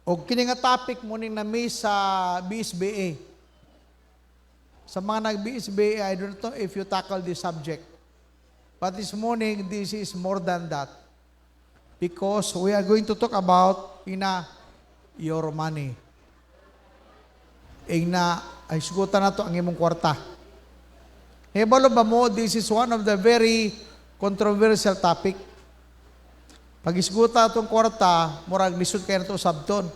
O kini nga topic mo ning nami sa BSBA. Sa mga nag-BSBA, I don't know if you tackle this subject. But this morning, this is more than that. Because we are going to talk about your money. Ay sugutan na to ang imong kwarta. Hebalo ba mo, this is one of the very controversial topic. Pag isguta itong kwarta, murag lisod kayo na ito sabton.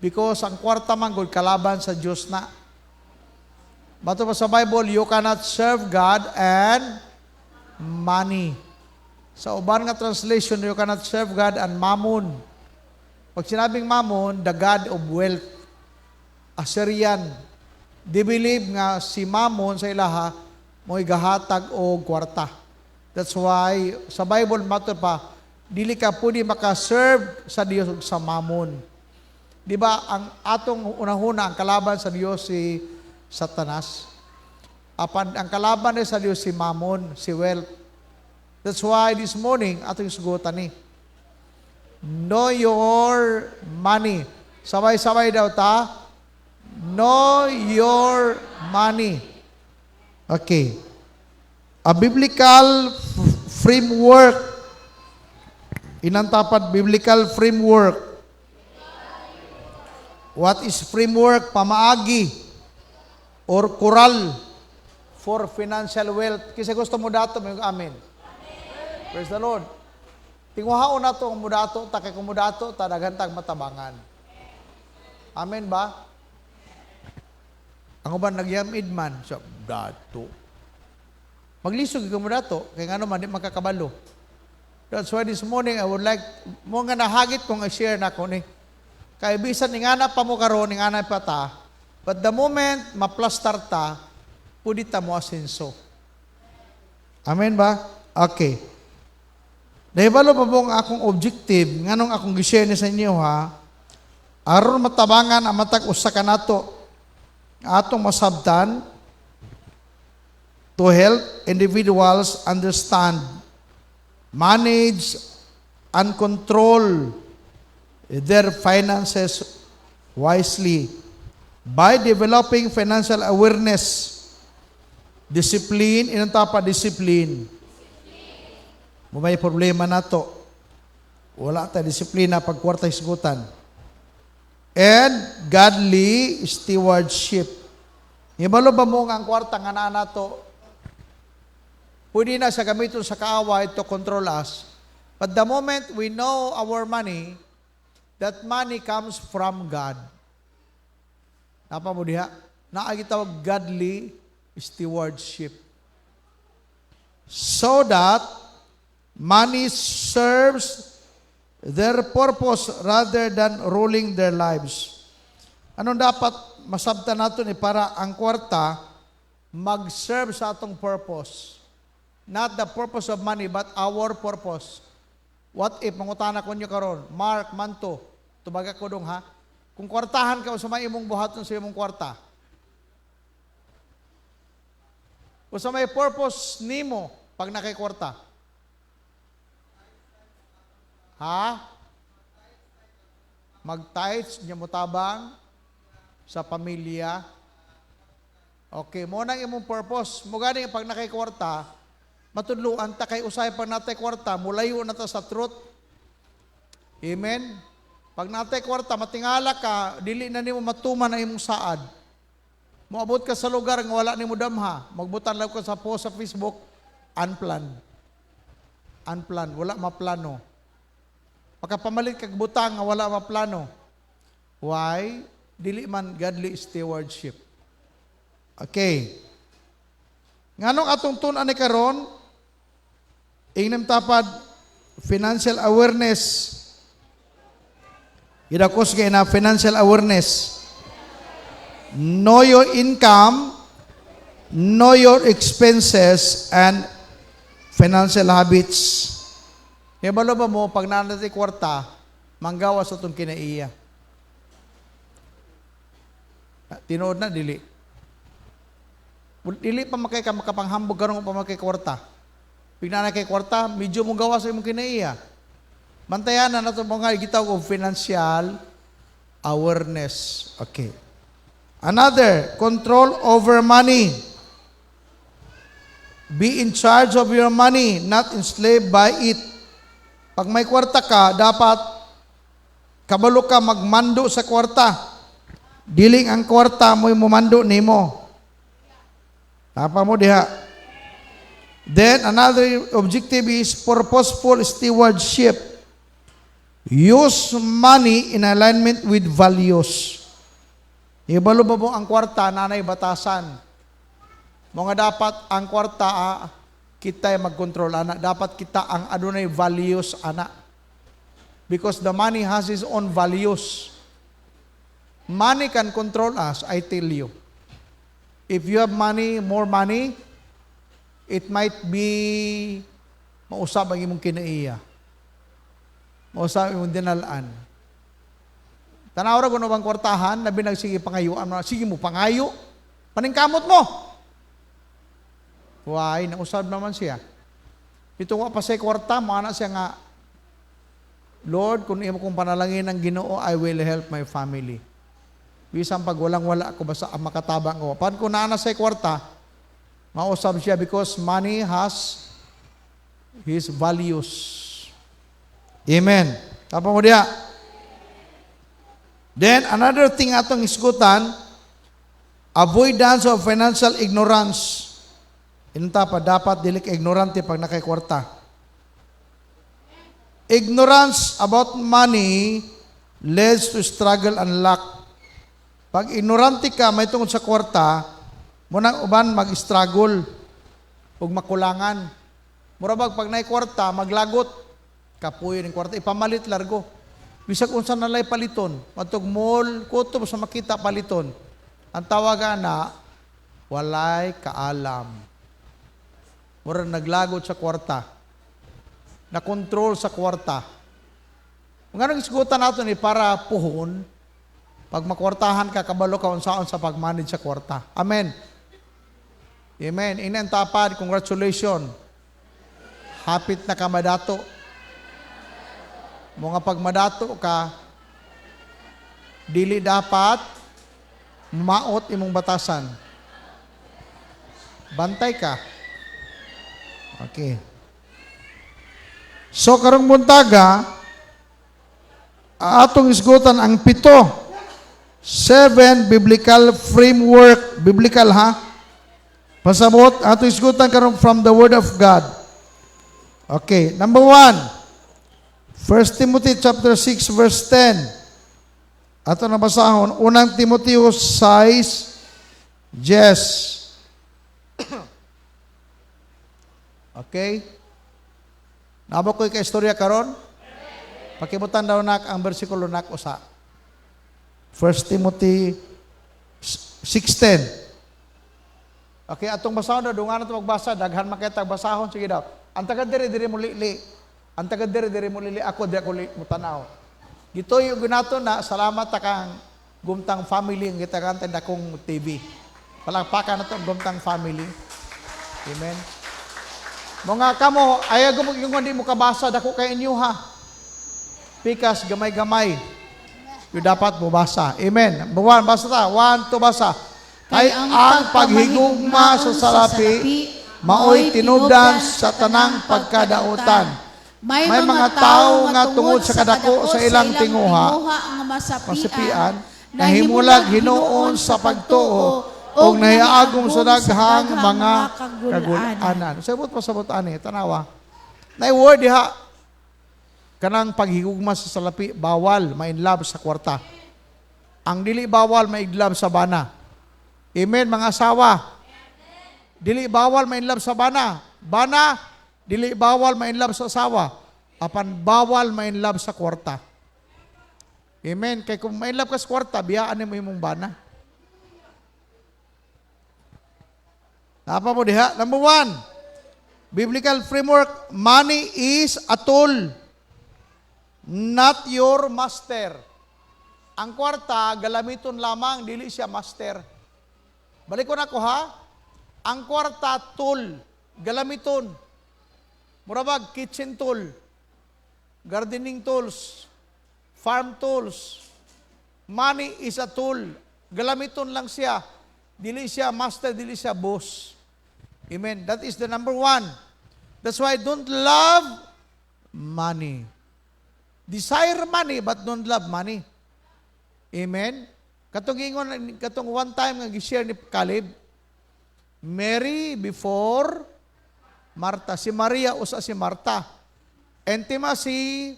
Because ang kwarta man, kalaban sa Diyos na. Bato pa sa Bible, you cannot serve God and money. Sa uban nga translation, you cannot serve God and mammon. Pag sinabing mammon, the God of wealth. Assyrian. They believe nga si mammon sa ilaha, mo'y gahatag o kwarta. That's why, sa Bible, mato pa, dili ka pwede makaserve sa Diyos o sa mammon. Di ba, ang atong unahuna, ang kalaban sa Diyos si Satanas. Ang kalaban sa Diyos si mammon, si wealth. That's why this morning, atong sugutan ni. Know your money. Sabay-sabay daw ta. Know your money. Okay. A biblical framework. Inantapat biblical framework. What is framework? Pamaagi or kural for financial wealth. Kasi gusto mo dato, may amen. Praise the Lord. Tinguhaon na ito, kumudato, takay kumudato, tadagantag matabangan. Amen ba? Ang uban nagyamid man, so, dato. Maglisog kumudato, kaya nga naman, di makakabalo. That's why this morning, I would like, mo nga nahagit kong i-share na ko ni. Kaya bisan, ingana pa mo karon, ingana pa ta, but the moment maplastar ta, pudita mo asenso. Amen ba? Okay. Dahibalo pa po ang akong objective, nganong akong gishare ni sa inyo ha, aron matabangan ang matag usa ka nato, atong masabtan, to help individuals understand, manage, and control their finances wisely by developing financial awareness, discipline, inantapa discipline. May problema na to. Wala tayo disiplina pag kwarta hisgutan. And godly stewardship. Ibalo ba mo nga ang kwarta nga na to? Pwede na sa gamiton sa kaaway to control us. But the moment we know our money, that money comes from God. Napa mo diha? Naagitawag godly stewardship. So that money serves their purpose rather than ruling their lives. Anong dapat masabtan nato ni para ang kwarta mag-serve sa atong purpose? Not the purpose of money, but our purpose. What if, mangutana ko nyo karon, Mark, Manto, tubaga ko dong ha, kung kwartahan ka sa may imong buhaton sa imong kwarta, o sa may purpose nimo pag nakikwarta, ha? Mag-tithes niya mutabang sa pamilya. Okay, mo nang imong purpose. Mo gani pag nakikwarta, matudluan ta kay usay pag natay kwarta, mulayo na ta sa truth. Amen. Pag natay kwarta, matingala ka, dili na nimo matuman ang imong saad. Moabot ka sa lugar nga wala nimo damha, magbutan lang ka sa post sa Facebook, unplanned. Unplanned, wala maplano. Makapamalit kag butang nga wala maplano. Why? Dili man godly stewardship. Okay. Nganong atong tun-an ni karon? Ingnem tapad financial awareness. Idakos kay na financial awareness. Know your income, know your expenses, and financial habits. Ibalo ba mo, pag nanatay kwarta, manggawas sa itong kinaiya. Tinood na, dili. Dili pa makapanghambog karong pa makikwarta. Pigna na kay kwarta, medyo mong gawa sa imong kinaiya. Bantayan na nato mga gitaw og financial Awareness. Okay. Another, control over money. Be in charge of your money, not enslaved by it. Pag may kwarta ka, dapat kabalo ka magmando sa kwarta. Diling ang kwarta mo'y mumando nimo. Tapa mo diha. Then, another objective is purposeful stewardship. Use money in alignment with values. Ibalo ba mo ang kwarta, nanay batasan? Mga dapat ang kwarta, kita mag-control, anak. Dapat kita ang adunay values, anak. Because the money has its own values. Money can control us, I tell you. If you have money, more money, it might be mausap ang imong kinaiya. Mausap ang imong dinalaan. Tanaw ra kuno bang kwartahan, labi nagsige pangayuan mo, sige mo pangayo. Paningkamot mo. Why, nausap naman siya. Ito nga pa sa kwarta, mana siya nga, Lord, kung imo kong panalangin ng Ginoo, I will help my family. Bisan pag walang-wala ako basta makatabang ko. Pan kung naana sa kwarta, mausap siya because money has his values. Amen. Tapos mo diya. Then, another thing atong isgutan, avoidance of financial ignorance. Inta pa, dapat dilik ignorante pag nakikwarta. Ignorance about money leads to struggle and lack. Pag ignorante ka, may tungkol sa kwarta, munang uban mag-struggle ug makulangan. Murabag pag naikwarta, maglagot. Kapuyo ng kwarta, ipamalit largo. Bisag unsa nalay paliton, matug mall, kutob sa makita paliton. Ang tawagan na, walay kaalam. Mura naglagot sa kwarta. Na-control sa kwarta. Kung anong isgutan natin para puhon, pag makwartahan ka, kabalo ka unsaon sa pag-manage sa kwarta. Amen. Amen. Ina ang tapad, congratulations. Hapit na ka madato. Mga pag madato ka, dili dapat maot imong batasan. Bantay ka. Okay. So, karong buntaga, atong isgutan ang 7 biblical framework. Biblical, ha? Pasabot, atong isgutan karong from the Word of God. Okay. Number 1, 1 Timothy chapter 6, verse 10. Ato na basahon. Unang Timoteus 6, yes. Okay? Nabok ko ka-istorya karon? Pakibutan daw nak ang bersikulo nak usa. 1 Timothy 6:10. Okay, atong basahon daw, dungan nato magbasa, daghan makita basahon, sige daw. Ang taga diri mo lili. Ang taga diri mo lili, ako di ako mo tanaw. Gitoy ginato na salamat ta kang Gumtang family ang gitagantan akong TV. Palakpakan na to ang Gumtang family. Amen. Mga kamo, ayaw yung hindi mo kabasa, dako kay inyo ha. Pikas, gamay-gamay. Yung dapat mo basa. Amen. Buwan, basa ta. 1, 2, basa. Ay ang paghigugma sa salapi, maoy tinubdan sa tanang pagkadautan. May mga tao nga tungod sa kadako sa ilang tinguha, masapian, nahimulag hinuon sa pagtuo, o nahiagom sa daghang mga kagulanan. Sabot ani, tanawa. Na word diha, kanang paghigugma sa salapi, bawal, ma-inlove sa kwarta. Ang dili bawal, ma-inlove sa bana. Amen, mga asawa. Dili bawal, ma-inlove sa bana. Bana, dili bawal, ma-inlove sa asawa. Apan bawal, ma-inlove sa kwarta. Amen. Kaya kung ma-inlove ka sa kwarta, biyaan mo imong bana. Napa mo diha? Number 1, biblical framework, money is a tool, not your master. Ang kwarta, galamiton lamang, dili siya master. Balik ko na ko ha. Ang kwarta, tool, galamiton. Murabag, kitchen tool, gardening tools, farm tools, Money is a tool. Galamiton lang siya. Dili siya master, dili siya boss. Amen. That is the number one. That's why don't love money. Desire money, but don't love money. Amen. Katong one time nga gi-share ni Caleb, Mary before Martha. Si Maria usa si Martha. Intimacy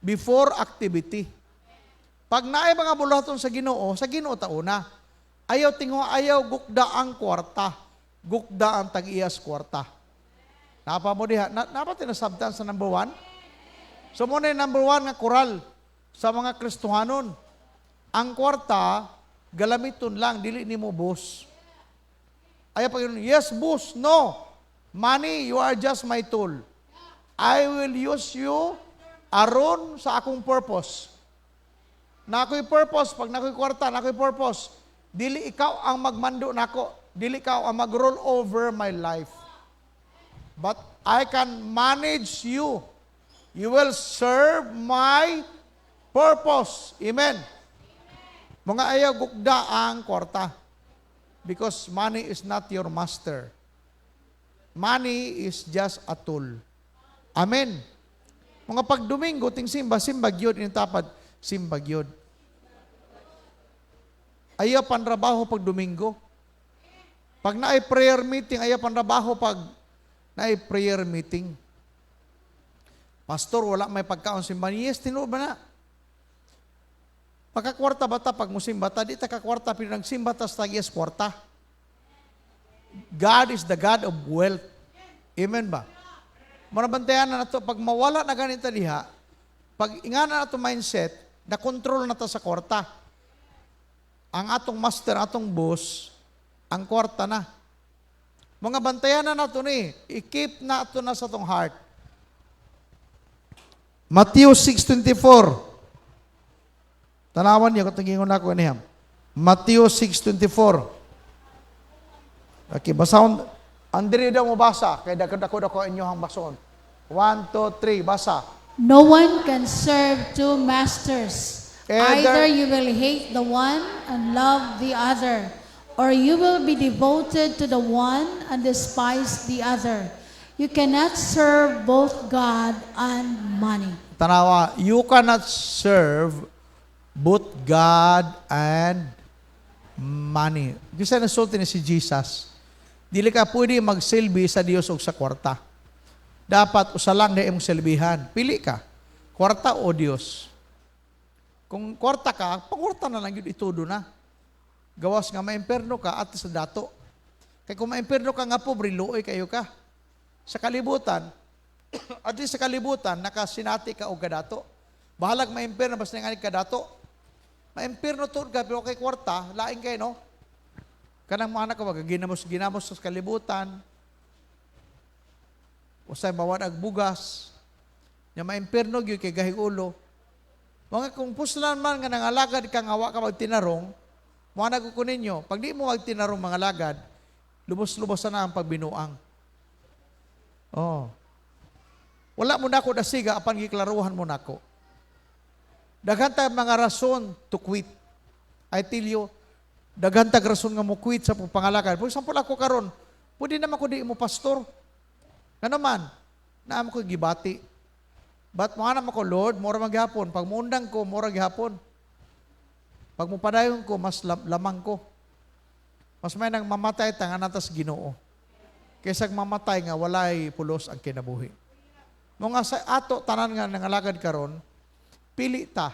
before activity. Pag naay mga bulaton sa Ginoo ta una. Ayaw gukda ang kwarta. Gukda ang tag-iyas kwarta. Napa mo diha? Napa tinasabtan sa number one? So muna yung number one nga koral sa mga Kristohanon. Ang kwarta, galamiton lang, dili ni mo boss. Ayaw pa yun, yes boss, no. Money, you are just my tool. I will use you aron sa akong purpose. Na ako'y purpose, pag nako'y kwarta, na ako'y purpose. Dili ikaw ang magmando nako. Dili ikaw ang mag-roll over my life. But I can manage you. You will serve my purpose. Amen. Mga ayaw gukda ang kwarta. Because money is not your master. Money is just a tool. Amen. Mga pagdomingo, ting simba gyud, initapad, simba gyud. Ayaw panrabaho pag Domingo. Pag naay prayer meeting, ayaw panrabaho pag naay prayer meeting. Pastor, wala may pagkaon simbahan. Yes, tinuod ba na? Pagkakwarta bata, pag musimbata, di ta kakwarta, pero nagsimbata sa yes, kwarta. God is the God of wealth. Amen ba? Manabantayan na to, pag mawala na ganito diha, pag ingana na to mindset, na-control na to sa kwarta. Ang atong master, atong boss, ang kwarta na. Mga bantayan na nato ni, i-keep na ito na sa atong heart. Matthew 6:24. Tanawan niyo, katingingon ako niyam. Matthew 6:24. Okay, basahon. Andre daw mo basa, kaya dako inyong bason. 1, 2, 3, basa. No one can serve two masters. Either You will hate the one and love the other, or you will be devoted to the one and despise the other. You cannot serve both God and money. Tanawa, you cannot serve both God and money. Kasi nasulti ni si Jesus, dili ka pwede magsilbi sa Dios o sa kwarta. Dapat usalang na imong silbihan. Pili ka, kwarta o Dios. Kung kwarta ka, pangkwarta na lang yun, itudo na. Gawas nga maimperno ka at sa dato. Kaya kung maimperno ka nga pobre, luoy kayo ka. Sa kalibutan, at least sa kalibutan, nakasinati ka o kadato. Bahalag maimperno, basta nga kadato. Maimperno to ka, pero kay kwarta, laing kayo, no? Kanang mga anak ka, ginamos sa kalibutan. Usay mawad ag bugas. Nga maimperno, yun kay gahig ulo. Mga kung puslan man nga nangalagad ka ngawa ka magtinarong, mga nagkukunin nyo, pag di mo magtinarong mga lagad, lubos-lubosan na ang pagbinuang. Oh. Wala mo na ako dasiga, apan giklaruhan mo na ako. Daghan tag mga rason to quit. I tell you, daghan tag rason nga mo quit sa pangalagad. For example, ako karon, pwede naman ko di mo pastor. Nga naman, naam ko gibati. But mga naman ko, Lord, mura maghapon. Pag muundang ko, mura maghapon. Pag mupadayon ko, mas lamang ko. Mas may nang mamatay tanga natas Ginoo. Kaysa mamatay nga, walay pulos ang kinabuhi. Mga sa ato, tanan nga nangalagad karon, pili ta.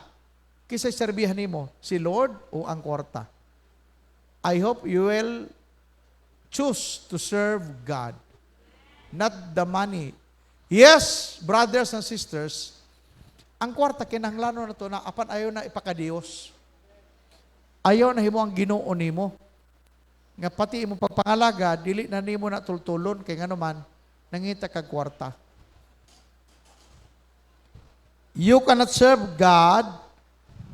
Kaysa serbihan nimo, si Lord o ang kwarta. I hope you will choose to serve God, not the money. Yes, brothers and sisters, ang kwarta kinahanglanon na to na apan ayaw na ipakadiyos. Ayaw na himo ang Ginoo nimo. Nga pati imo pagpangalaga, dili na nimo na tultulon kay nganuman nangita kag kwarta. You cannot serve God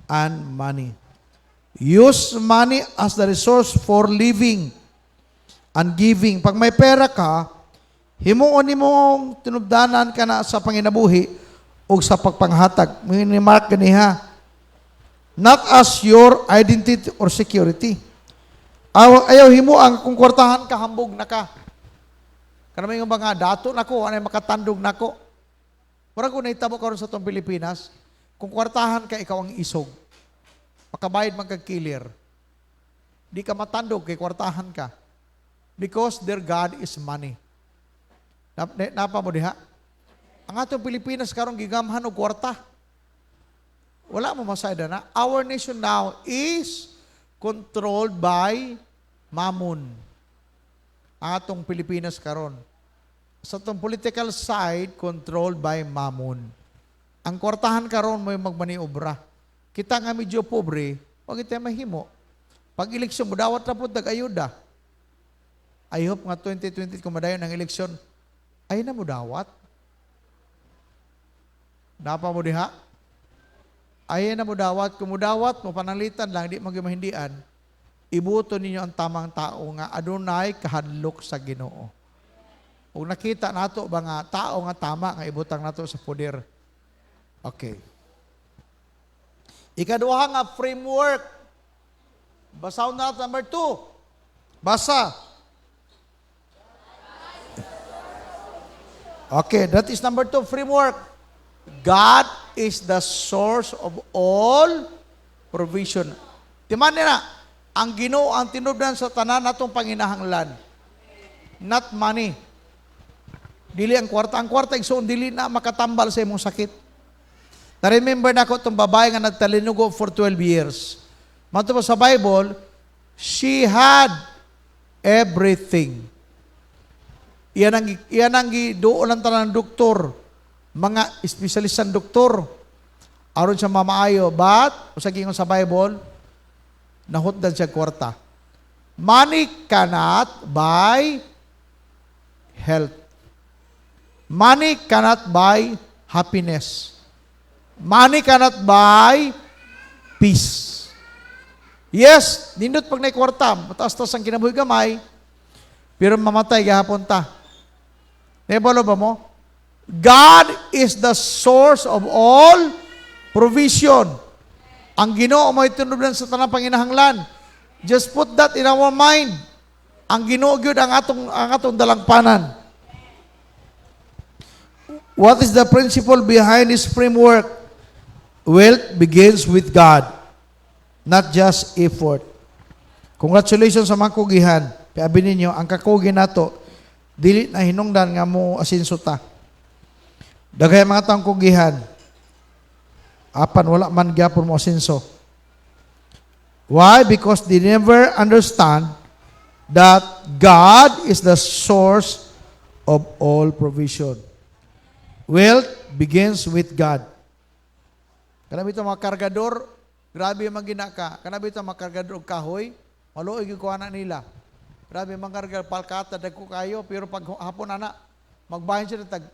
and money. Use money as the resource for living and giving. Pag may pera ka, himuon nimong tinubdanan ka na sa panginabuhi o sa pagpanghatag. Ni Mark ganiha, not as your identity or security. Ayaw himo ang kung kwartahan ka, hambog na ka. Karami yung mga dato nako, anay makatandog nako. Murag kung nahitabo karon sa itong Pilipinas, kung kwartahan ka, ikaw ang isog. Makabayad magkag-kilir. Di ka matandog kay kwartahan ka. Because their God is money. Napa mo diha? Ang atong Pilipinas karong gigamhan og kwarta. Wala mo masayda na. Our nation now is controlled by mammon. Ang atong Pilipinas karon. Sa atong political side, controlled by mammon. Ang kwartahan karon mo yung magmaniobra. Kita nga medyo pobre, wag ito mahimo. Pag eleksyon mo, dawat na po nag-ayuda. I hope nga 2020 kung madayon ng eleksyon, ay na mo dawat. Napa mo diha? Ay na mo dawat. Kung mo dawat, mo panalitan lang, di magimahindian, ibuto ninyo ang tamang tao nga adunay kahadlok sa Ginoo. Kung nakita nato ba nga tao nga tama nga ibutang nato sa poder. Okay. Ikaduha nga framework. Basahon na natin number 2. Basa. Okay, that is number 2, framework. God is the source of all provision. Timan nila, ang Ginoo ang tinubdan sa tanan natong panginahanglan. Not money. Dili ang kwarta. Ang kwarta, igsoon, dili na makatambal sa imong sakit. Na-remember na ako itong babae nga nagtalinugo for 12 years. Mato po sa Bible, she had everything. Iyan ang giduon ng tanang doktor, mga espesyalistan doktor. Aron siya mamaayo, but, sa gingon sa Bible, nahutdan siya kwarta. Money cannot buy health. Money cannot buy happiness. Money cannot buy peace. Yes, nindot pag na'y kwarta, mataas-taas ang kinabuhi gamay, pero mamatay gahapon ta. Nebalo ba mo? God is the source of all provision. Ang Ginoo mo itinubdan sa tanang panginahanglan. Just put that in our mind. Ang Ginoo gyud ang atong dalangpanan. What is the principle behind this framework? Wealth begins with God, not just effort. Congratulations sa mga kugihan. Piabi ninyo, ang kakugi nato, dili na hinungdan nga mo asinso ta. Daghay mga taong kugihan, apan wala man gyapon mo asinso. Why? Because they never understand that God is the source of all provision. Wealth begins with God. Kanabi ito mga kargador, grabe yung magina ka. Kanabi ito mga kargador og kahoy, maluoy yung kuhanan nila. Grabe yung mga kargador, palkata, dagko kayo, pero pag hapon na, magbahin sila tag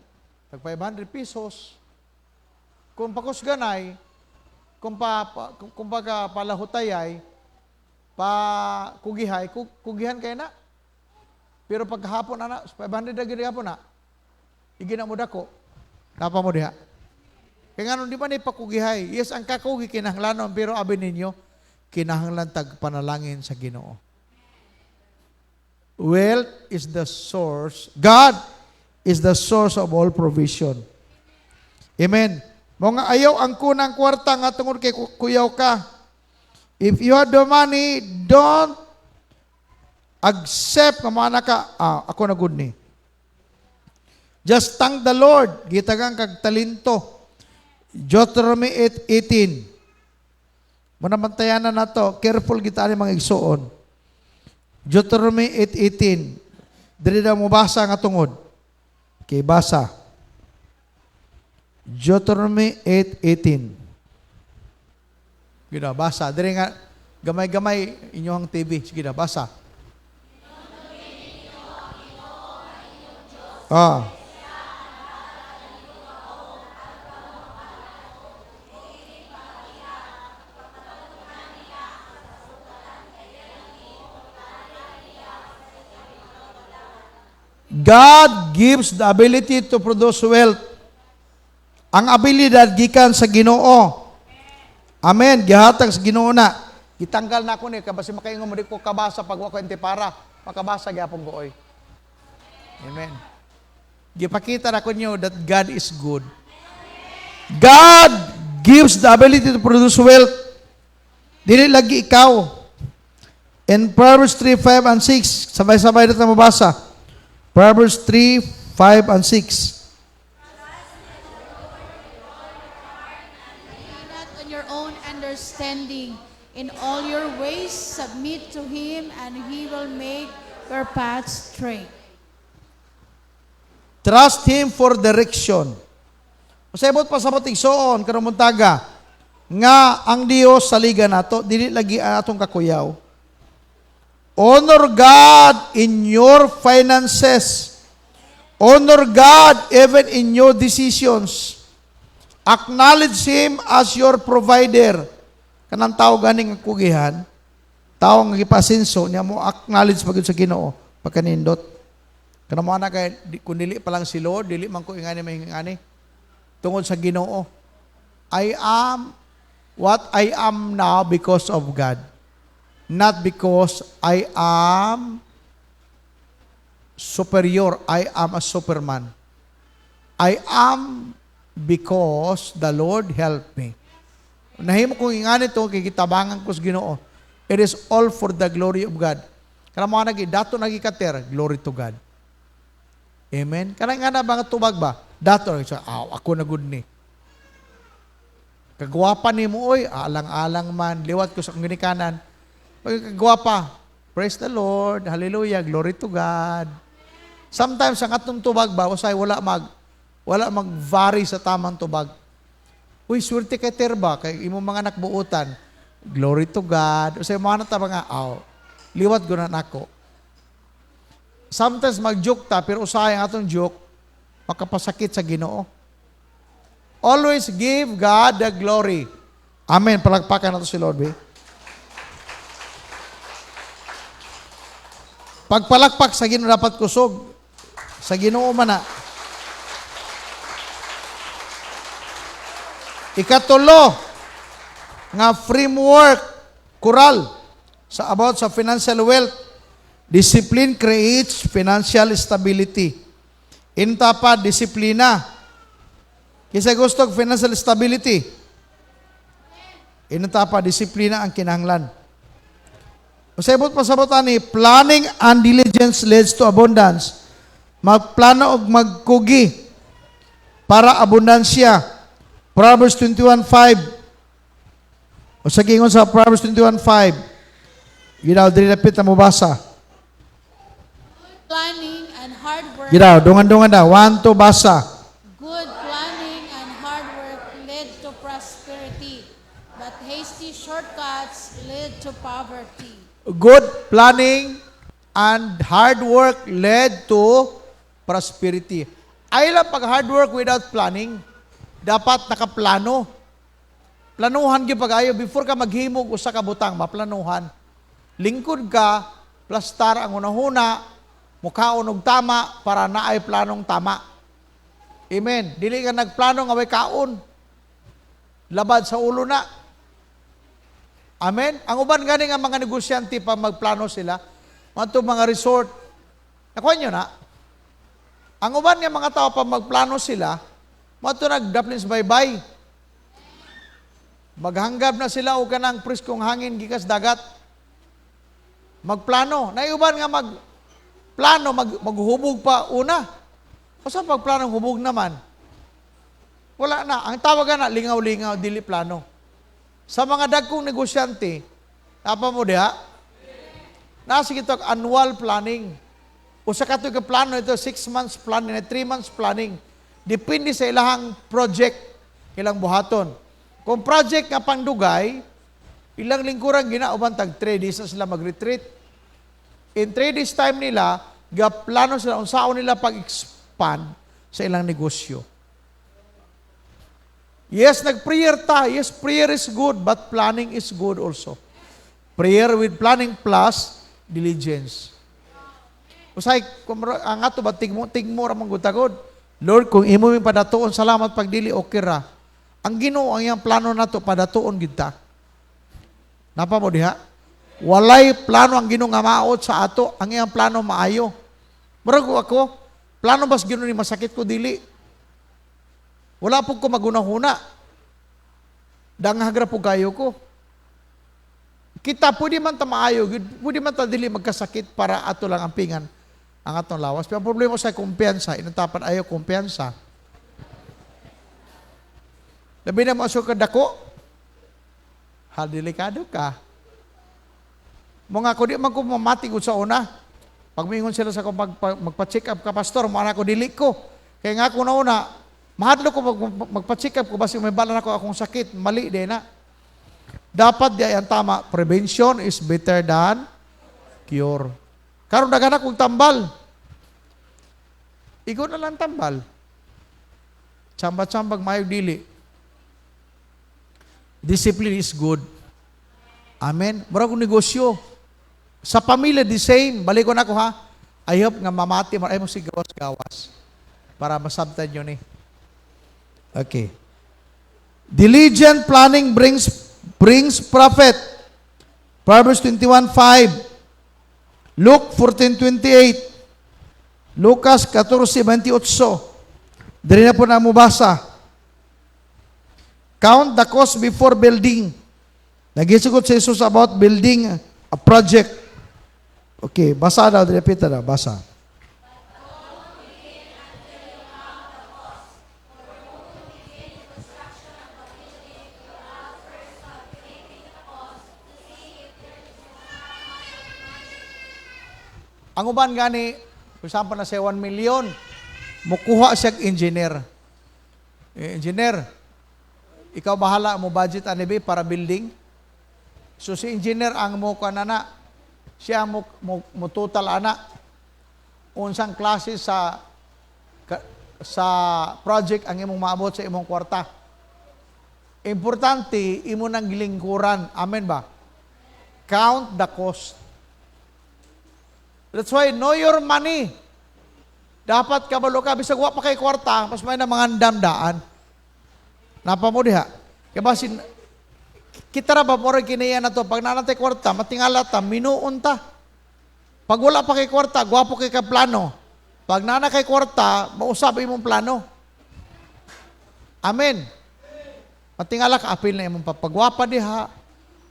500 pesos. Kung pakusganay, kung palahutayay, kugihay, kugihan kayo na. Pero pag hapon na, 500 na hapon na, igina mo dako, napa mo diha. Kaya nga nung di ba na ipakugihay, yes, ang kakugi kinahanglanon, pero abin ninyo, kinahanglan tag panalangin sa Ginoo. Wealth is the source. God is the source of all provision. Amen. Mga ayaw ang kunang kwarta nga tungod kay kuyaw ka. If you have the money, don't accept nga mana ka, ako na good ni. Just thank the Lord. Gitagang kag talento. Deuteronomy 8:18. Manabantayanan na to. Careful kita ni mga igsoon. Deuteronomy 8:18. Dili daw mo basa nga tungod. Okay, basa. Deuteronomy 8:18. Sige na, basa. Dili nga, gamay-gamay inyong TV. Sige na, basa. God gives the ability to produce wealth. Ang abilidad gikan sa Ginoo. Amen. Gihatag sa Ginoo na. Gitanggal na ako ni kabasi makaingon mo di ko kabasa pag wa ko para makabasa gyapon ko oy. Amen. Gipakita na ko nyo that God is good. God gives the ability to produce wealth. Dili lagi ikaw. In Proverbs 3, 5, and 6, sabay-sabay natin mabasa. Proverbs 3, 5, and 6. Lean not on your own understanding. In all your ways, submit to Him, and He will make your paths straight. Trust Him for direction. Masabot pa sa matigsoon, kanumuntaga, nga ang Dios sa liga nato, dili lagi atong kakuyaw. Honor God in your finances. Honor God even in your decisions. Acknowledge Him as your provider. Kanang tao ganing ang kugihan, tao nga gipasinso, niya mo acknowledge pagod sa Ginoo, pagkanindot. Kanang mo na kay, kung dili pa lang si Lord, dili man ko ingani mahingani. Tungod sa Ginoo. I am what I am now because of God. Not because I am superior. I am a superman. I am because the Lord helped me. Nahimo kong ingani ito, kikitabangan ko sa Ginoo. It is all for the glory of God. Kaya mga dato nagikater, glory to God. Amen? Kaya nga na mga tubag ba? Dato, ako na good ni. Kagwapa ni mo, oy, alang-alang man, liwat ko sa kanan. Pagkagwapa, praise the Lord, hallelujah, glory to God. Sometimes, ang atong tubag ba, usay, wala mag-vary sa tamang tubag. Uy, swerte kay terba, kay imong mga nakbuutan, glory to God. Usay, mga nataba nga, liwat ko na nako. Sometimes, mag-joke ta, pero usay ang atong joke, makapasakit sa Ginoo. Always give God the glory. Amen. Palagpakan nato si Lord, be. Pagpalakpak sa Ginoo dapat kusog. Sa Ginoo man na. Ikatulo, nga framework, kural, about sa financial wealth. Discipline creates financial stability. Intapa, disiplina. Kisa gusto financial stability. Intapa, disiplina ang kinahanglan. Masabot pasabotan ni, planning and diligence leads to abundance. Magplano og magkugi para abundansya. Proverbs 21:5. O sa gingon sa Proverbs 21:5. Ginaw, dili lapit na mabasa. Planning and hard work. Ginaw, dungan-dungan na. 1, 2, basa. Good planning and hard work lead to prosperity, but hasty shortcuts lead to poverty. Good planning and hard work led to prosperity. Ay lang pag hard work without planning, dapat nakaplano. Planuhan gyud pag-ayo before ka maghimog usa ka butang, maplanuhan. Lingkod ka, plastar ang unahuna, mukhaon og tama para naay planong tama. Amen. Dili ka nagplano nga way kaon. Labad sa ulo na. Amen? Ang uban gani nga mga negosyante pag magplano sila, mga resort, nakuha nyo na, ang uban nga mga tao pag magplano sila, mga nagdaplins bye-bye. Maghanggab na sila o kanang priskong hangin gikas dagat. Magplano. Naiuban nga magplano, maghubog pa una. Kasi pagplano hubog naman, wala na. Ang tawagan na, lingaw-lingaw, dili plano. Sa mga dagkong negosyante, apa mo diha? Nasa ito annual planning. O sa kato'y plano ito, 6 months planning, 3 months planning. Depende sa ilahang project, ilang buhaton. Kung project nga pangdugay, ilang lingkurang ginauban tag 3 days na sila mag-retreat. In 3 days time nila, gaplano sila, unsaon nila pag-expand sa ilang negosyo. Yes, nag-prayer ta. Yes, prayer is good, but planning is good also. Prayer with planning plus diligence. Usay, ang ato ba, tigmo ramang gutagod. Lord, kung imo mi padatuon, salamat pagdili, okay ra. Ang Ginoo ang iyang plano nato padatuon gid ta. Napa mo diha? Walay plano ang Ginoo nga maot sa ato, ang iyang plano maayo. Murag ako, plano bas Ginoo ni masakit ko dili. Wala po ko magunahuna. Danghagra po kayo ko. Kita pwede man ta maayo, pwede man ta dili magkasakit para ato lang ang pingan ang atong lawas. Pero ang problema sa kumpiyansa, inatapan ayaw kumpiyansa. Labi na mo ka dako, delikado ka. Mga ko di man ko mamati ko sa una. Pag mingon sila sa kung magpa-check up ka, pastor, mga ko dili ko. Kaya nga ko na una, mahadlo ko magpa-check up ko, basta may bala na ko akong sakit, mali din na. Dapat di ang tama, prevention is better than cure. Karon nagana kong tambal. Ikaw na lang tambal. Tsamba-tsambag mayo dili. Discipline is good. Amen. Mura kong negosyo. Sa pamilya, the same. Balik ko na ko ha. I hope nga mamati mo. Ay mo si gawas-gawas. Para masabtan yun eh. Okay. Diligent planning brings profit. Proverbs 21:5. Luke 14:28. Lucas 14:28. Dili na po na mubasa. Count the cost before building. Nagisugot si Jesus about building a project. Okay, basa daw, repeat na, basa. Ang uban gani, kung saan pa na siya 1 million, mukuha siya engineer. Engineer, ikaw bahala mo budget anibi para building. So si engineer ang mo kanana, siya mo total ana unsang klase sa project ang imong maabot sa imong kwarta. Importante imo nang gilingkuran. Amen ba? Count the cost. That's why know your money. Dapat kabalo ka bisag wa pa kay kwarta, mas may na mga damdaan. Napa mo diha? Kaya basin, kita ra ba mo rin kinaya na to, pag nanatay kwarta, matingala ta, minuon ta. Pag wala pa kay kwarta, gwapo kay ka plano. Pag nana kay kwarta, mausap imong plano. Amen. Matingala ka, apil na imong papagwapa diha,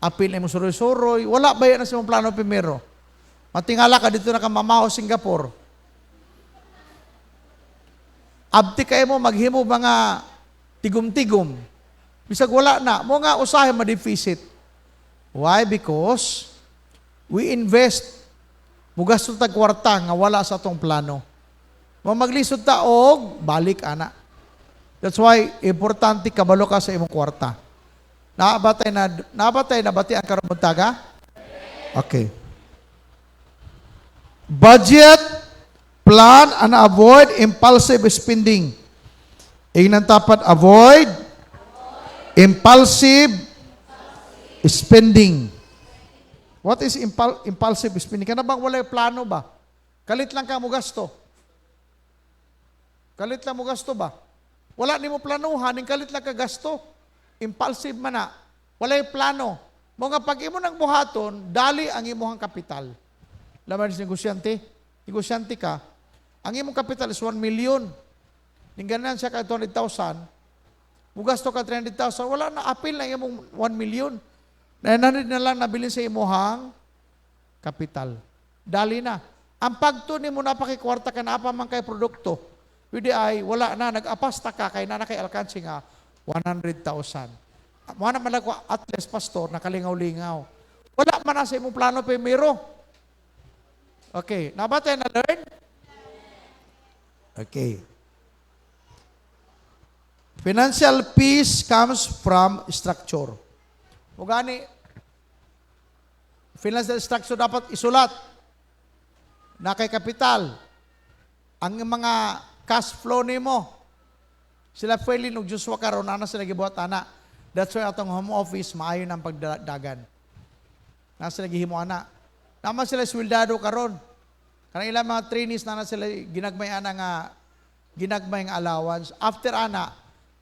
apil na imong suroy-suroy, wala ba yan na sa imong plano primero? Matingala ka, dito na ka mamaho Singapore. Abti kayo mo, maghimo mga tigom-tigom. Bisag wala na. Mo nga usahe ma-deficit. Why? Because we invest. Mugastos tag kwarta nga wala sa atong plano. Mo maglisod ta og balik ana. That's why importante kabalo ka sa imong kwarta. Nabatay na bati ang karon buntaga? Okay. Budget, plan, and avoid impulsive spending. Ingnan tapat avoid impulsive spending. What is impulsive spending? Kana bang walay plano ba? Kalit lang ka mo gasto. Kalit lang mo gasto ba? Wala ni mo planuhan, ning kalit lang ka gasto. Impulsive man na. Walay plano. Mga pag imo nang buhaton, dali ang imong kapital. Laman sa negosyante ka, ang imong kapital is 1 million. Ningganan siya ka 200,000, mugasto ka 300,000, wala na, apil na imong 1 million. 900 na lang nabilin sa imuhang kapital. Dali na. Ang pagtuni mo na pakikwarta ka na apa man kay produkto, pwede ay wala na, nag-apasta ka, kay na kay alkansi nga 100,000. Mga naman ako, at least pastor, nakalingaw-lingaw. Wala man na sa imong plano primero. Okay, nabatay na learn? Okay. Financial peace comes from structure. O gani, financial structure dapat isulat. Na kay kapital. Ang mga cash flow nimo. Sila pwede nung Joshua karon na sila gibuhat ana. That's why atong home office maayo ng pagdagan. Nasa sila gihimo ana. Naman sila swildado karon. Kanang ilang mga trainees na sila ginagmay ana nga ginagmay nga allowance. After ana,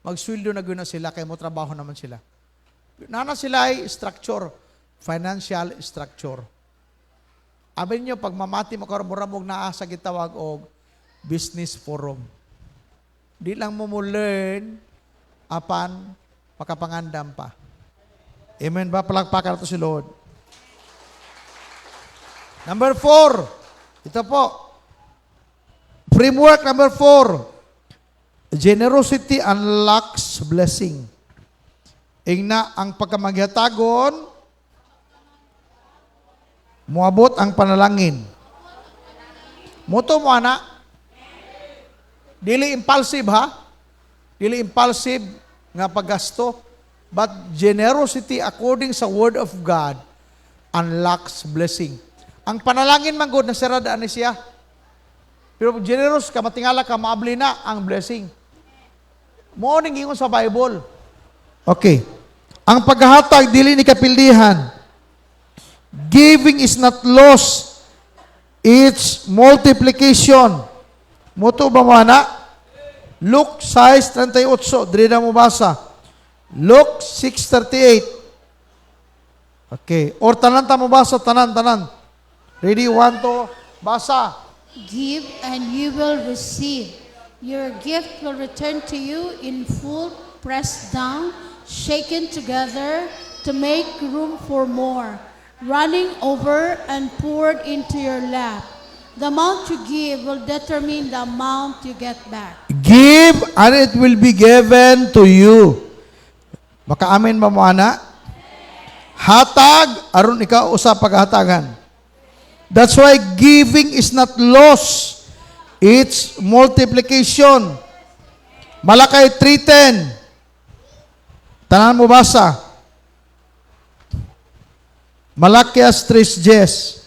magsweldo na guna sila, kaya mo trabaho naman sila. Nana sila ay structure, financial structure. Amin nyo, pag mamati mo karamog na sa gitawag o business forum. Di lang mo learn apan makapangandam pa. Amen ba? Palagpakan ito si Lord. Number 4. Ito po. Framework number 4. Generosity unlocks blessing. Ingna ang pagkamagyatagon, muabot ang panalangin. Moto mo ana. Dili impulsive ha? Dili impulsive nga paggasto. But generosity according sa Word of God unlocks blessing. Ang panalangin man good na sirada ani siya. Pero generous ka, matingala ka, maabli na ang blessing. Morning ingon sa Bible. Okay. Ang paghahatag dili ni kapildihan. Giving is not loss. It's multiplication. Moto ba mana? Luke 6:38. Dili na mo basa. Luke 6:38. Okay. Or tanan ta mo basa, tanan. Ready? 1, 2, basa. Give and you will receive. Your gift will return to you in full, pressed down, shaken together to make room for more, running over and poured into your lap. The amount you give will determine the amount you get back. Give and it will be given to you. Maka-amin ba mo ana? Hatag, aron ikaw usa paghatagan. That's why giving is not loss. It's multiplication. Malakay 3:10. Tanan mo basa. Malakias 3:10.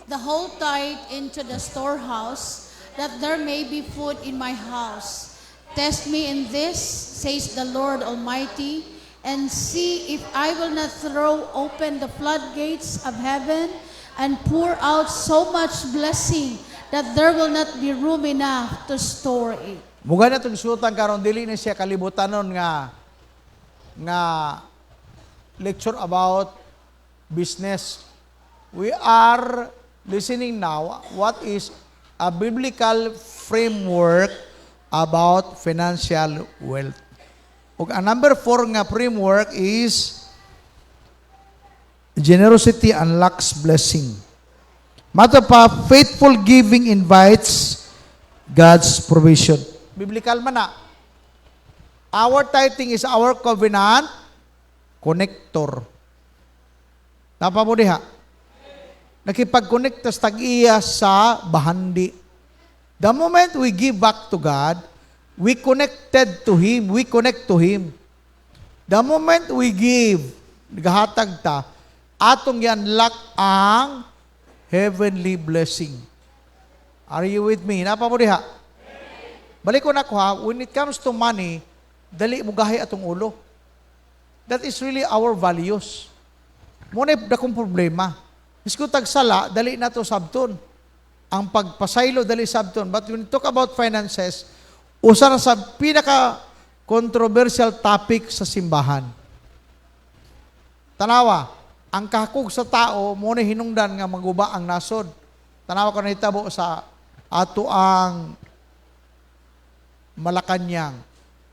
The whole tithe into the storehouse, that there may be food in my house. Test me in this, says the Lord Almighty, and see if I will not throw open the floodgates of heaven and pour out so much blessing that there will not be room enough to store it. Muga na itong sutan karon dili na siya kalibutanon nga lecture about business. We are listening now what is a biblical framework about financial wealth. Ug ang number 4 nga framework is generosity unlocks blessing. Mato pa, faithful giving invites God's provision. Biblical man na. Our tithing is our covenant connector. Napa mo diha? Nakipag-connect tas tag-iya sa bahandi. The moment we give back to God, we connected to Him. We connect to Him. The moment we give, nagahatag ta, atong yan lock ang heavenly blessing. Are you with me? Napa mo diha? Balik ko na ko ha, when it comes to money, dali mo gahi atong ulo. That is really our values. Muna dakong problema. Isko tagsala, dali na to sabton. Ang pagpasaylo, dali sabton. But when you talk about finances, usa na sa pinaka-controversial topic sa simbahan. Tanawa, ang kahakog sa tao, muna hinungdan nga maguba ang nasod. Tanawa ko na hitabo sa ato ang Malacanang.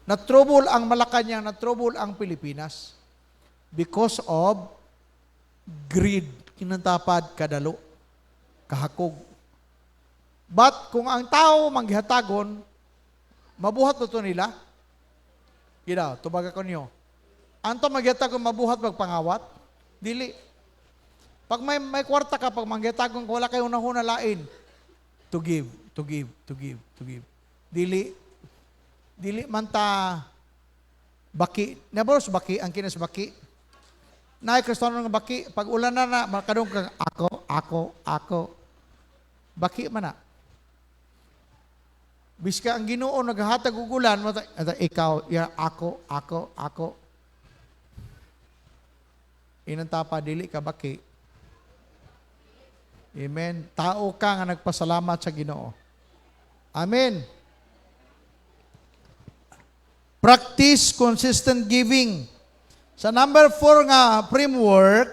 Na-trouble ang Malacanang, na-trouble ang Pilipinas because of greed. Kinantapad, kadalo, kahakog. But kung ang tao manghihatagon, mabuhat na to nila. Gida, tubaga ko niyo. Anto manghihatagon, mabuhat magpangawat? Dili. Pag may kwarta ka, pag manghihatagon, wala kayo unahuna lain. To give. Dili man ta baki. Nebos baki, ang kinas baki. Naay kristono nga baki, pag ulan na makadung kang ako. Baki man na. Biska ang Ginoo naghatag og ulan, ikaw, ya ako. Inantapa dili ka baki. Amen. Tao ka nga nagpasalamat sa Ginoo. Amen. Practice consistent giving. Sa number 4 nga framework,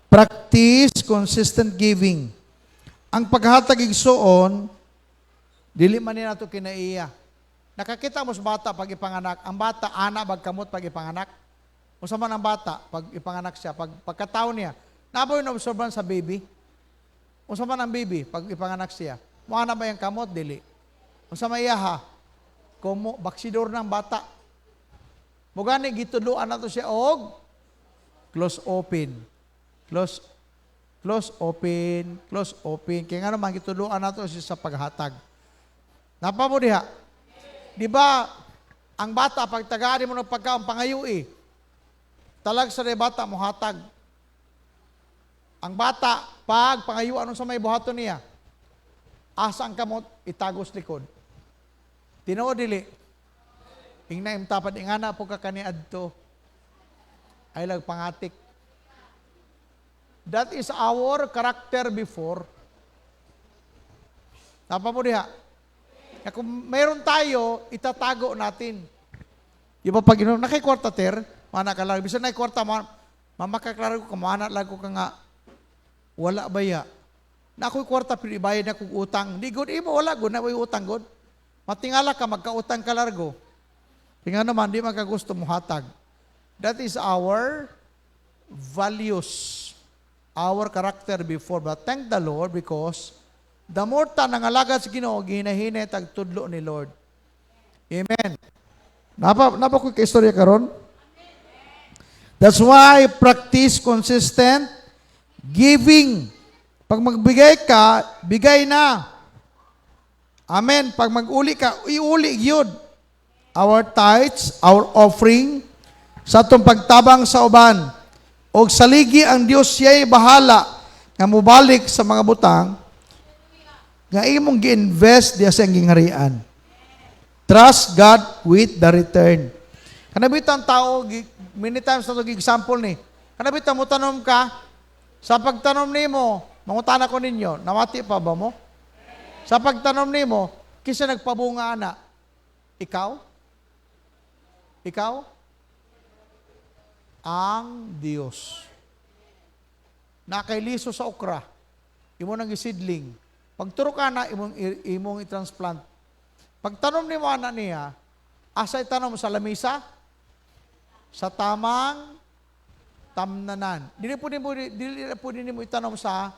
practice consistent giving. Ang paghatag igsoon, dili man ni nato kinaiya. Nakakita mo sa bata pag ipanganak, ang bata ana bagkamot pag ipanganak. Unsa man ang bata pag ipanganak siya, pagkataon niya, naboy na obserban sa baby. Unsa man ang baby pag ipanganak siya? Moana ba yung kamot dili? Unsa may iyaha? Kumo baksidor ng bata. Mugani gitudloan nato siya og close open. Close open. Kaya nga naman gitudloan nato siya sa paghatag. Napa mo diha? Di ba ang bata pag tagari mo ng pagkaon pangayui, talag sa bata mo hatag. Ang bata pag pangayuan sa may buhaton niya, asa ang kamot itagos likod. Tinuod dili. Ingna imtapad ingana po ka kaniadto ay lag pangatik. That is our character before. Napa mo diha? Kung mayroon tayo, itatago natin. Di ba pag inom, nakikwarta ter, mana ka lang. Bisa na ikwarta, mamakaklaro ko, kamana lang ko ka nga, wala ba ya? Na ako'y kwarta, pinibayad na kong utang. Di good, mo wala, good na may utang, good. Matingala ka, magkautang ka largo. Tingnan naman, di magkagusto mo hatag. That is our values, our character before. But thank the Lord because the more ta nangalagad sa Ginoo, ginahinay tag tudlo ni Lord. Amen. Napa ko kay istorya karon? That's why practice consistent giving. Pag magbigay ka, bigay na. Amen. Pag mag-uli ka, iuli gyud. Our tithes, our offering, sa atong pagtabang sa uban. O saligi ang Dios siya'y bahala nga mubalik sa mga butang nga imong gi-invest diya sa gingharian. Trust God with the return. Kanabitan tao, many times na ito example ni, kanabitan mo tanom ka, sa pagtanom nimo, mangutana ko ninyo, nawati pa ba mo? Sa pagtanom nimo, kisa nagpabunga na, ikaw? Ikaw? Ang Diyos. Nakailiso sa okra, imo nang isidling, pagturo ka na, imong i-transplant. Pagtanom ni mo anak niya, asay tanom sa lamisa, sa tamang tamnanan. Dili po din mo itanom sa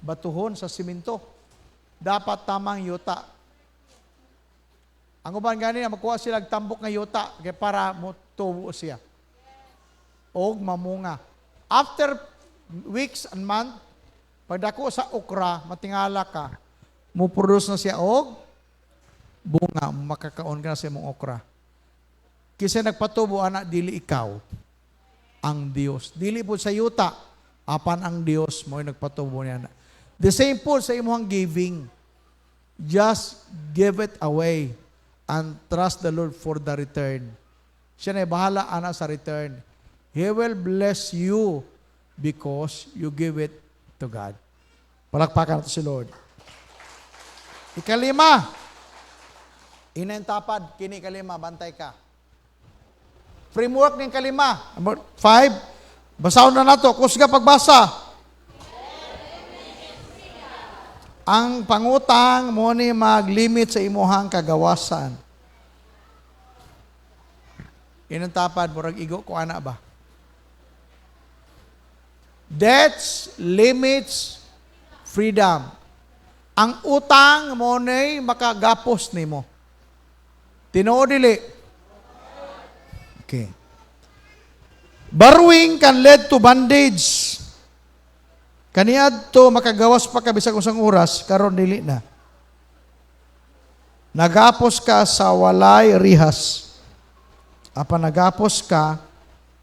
batuhon, sa simento. Dapat tamang yuta. Ang uban gani na magkuha sila tambok nga yuta kaya para mo tubo siya. O mamunga. After weeks and month, pagdako sa okra, matingala ka, mo-produce na siya og bunga, makakaon ka na sa imong okra. Kasi nagpatubo, anak, dili ikaw, ang Diyos. Dili po sa yuta, apan ang Diyos mo yung nagpatubo niya. The same po sa imong giving. Just give it away and trust the Lord for the return. Siya na bahala, anak, sa return. He will bless you because you give it to God. Palakpakan natin si Lord. Ikalima, inentapad, kini kalima, bantay ka. Framework ng kalima. Number 5, basahon na nato, kusga pagbasa. Ang pangutang mo ni mag-limit sa imuhang kagawasan. Inentapad, murag igo ko ana ba? Debts limits freedom. Ang utang mo ni makagapos nimo. Tinuod dili. Okay. Borrowing can lead to bondage. Kaniadto makagawas pa ka bisag usang oras karon dili na. Nagapos ka sa walay rihas. Apa nagapos ka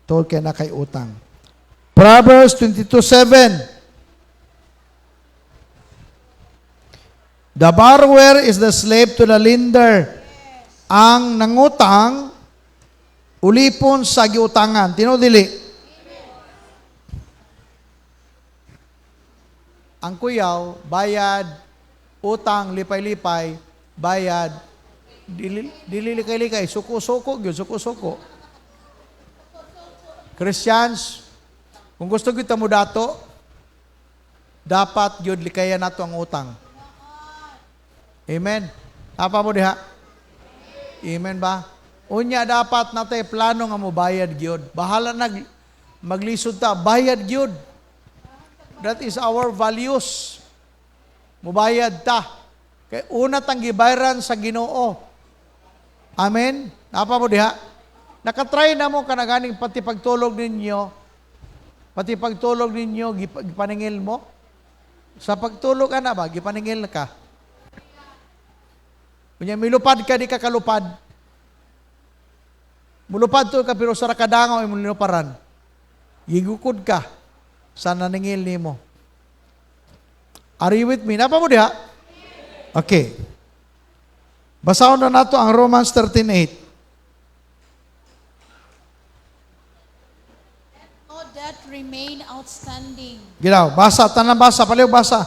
tol kay na kay utang. Proverbs 22:7. The borrower is the slave to the lender. Ang nangutang, ulipon sa giutangan. Tinudili. Ang kuyaw, bayad, utang, lipay-lipay, bayad, dili likay-likay, suko-suko gyud, suko-suko. Christians, kung gusto kita mo dato, dapat gyud likayan nato ang utang. Amen. Apa mo diha? Amen ba? Unya dapat natay plano nga mo bayad gyud. Bahala maglisod ta, bayad gyud. That is our values. Mubayad ta. Kay una tang gibayaran sa Ginoo. Amen. Apa mo diha? Nakatry na mo kanaganing pati pagtulog ninyo, gipaningil mo. Sa pagtulog ana ba, gipaningil ka. Kunya milupad ka, di ka kalupad. Mulupad to ka, pero sa rakadangaw ay mulinuparan. Gigukod ka sa naningil nimo. Are you with me? Napa mo diha? Okay. Basahon na nato ang Romans 13:8. No debt remain outstanding. Ginaw, basa, tanang basa, paliw basa.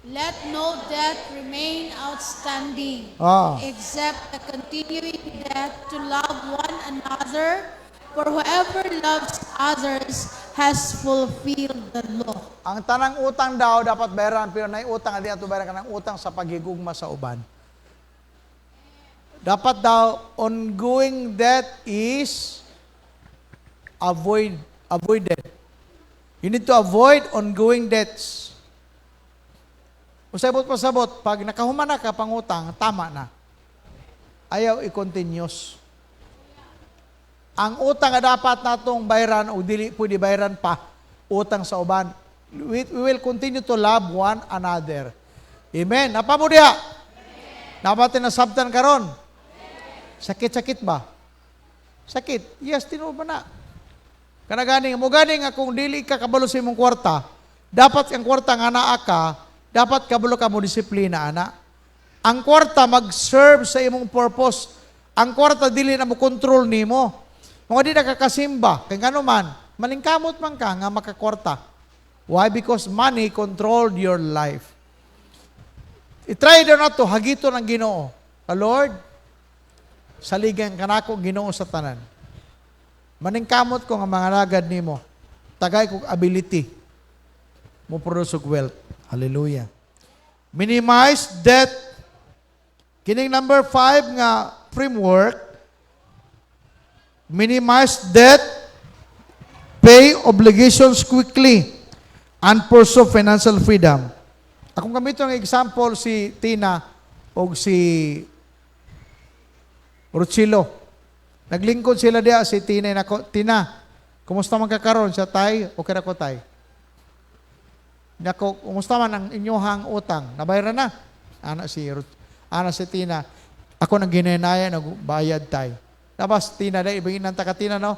Let no debt remain outstanding, except the continuing debt to love one another, for whoever loves others has fulfilled the law. Ang tanang utang daw dapat bayaran, pero na utang, hindi nato bayaran ka ng utang sa paghigugma sa uban. Dapat daw, ongoing debt is avoided. You need to avoid ongoing debts. Usabot pasabot, pag nakahumana ka pangutang, tama na. Ayaw i-continuous. Ang utang nga dapat natong bayaran o dili pwede bayaran pa, utang sa uban. We will continue to love one another. Amen. Napa mo diha? Nabatin na sabtan karon. Sakit-sakit ba? Sakit. Yes, tinuod ba na? Kanaganing, mo ganing kung dili ka kabalo sa imong kwarta, dapat ang kwarta nga naa ka, dapat kabalo ka mo disiplina, ana. Ang kwarta mag-serve sa imong purpose. Ang kwarta dili na mo control nimo. Mga di nakakasimba, kay ngano man, maningkamot man ka nga makakwarta. Why? Because money controlled your life. I-try daw na to, hagito ng Ginoo. Lord, saligan ka na ako, Ginoo sa tanan. Maningkamot ko nga mga lagad nimo. Tagay ko ability. Mo produce og wealth. Hallelujah. Minimize debt. Kining number 5 nga framework. Minimize debt. Pay obligations quickly. And pursue financial freedom. Akong gamito ng example si Tina o si Ruchilo. Naglingkod sila diya si Tina. Tina, kumusta man kakaroon siya tay? Okay na ko tay. Nako, kumusta man ang inyohang utang? Nabayaran na. Ana si Tina. Ako nang ginanaya, nagbayad tay. Tapos Tina, dahil ibigin ng Tina, no?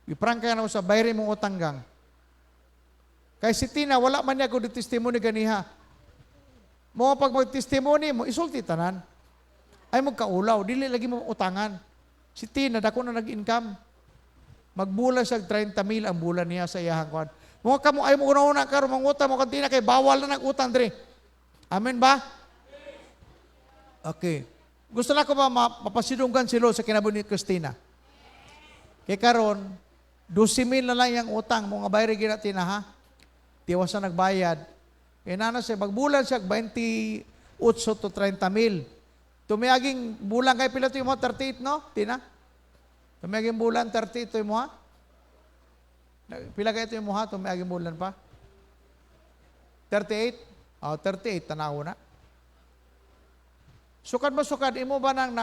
Iprang ka na sa bayarin mong utang gang. Kaya si Tina, wala man niya ko di testimony ganiha. Mo pag mag-testimony mo, isulti tanan. Ay magkaulaw, dili lagi mo utangan. Si Tina, dako na nag-income. Magbulan siya 30,000 ang bulan niya sa iyahang kwan. Mga kamo ay mo una-una karon mangutang mo kantina kay bawal na nag-utang dire. Amen ba? Okay. Gusto na ko ba mapasidunggan sila sa kinabuhi ni Christina? Kay karon 12,000 na lang yung utang mo nga bayari gina Tina ha. Tiwas na nagbayad. Kay nana siya magbulan siya 28 to 30,000. Tumiaging bulan kay pila to mo 38 no? Tina? Tumiaging bulan 38 to mo ha? Pila kayo ito yung muha, tumiaging bulan pa? 38? 38, tanaw na. Sukad mo sukad, imo ba nang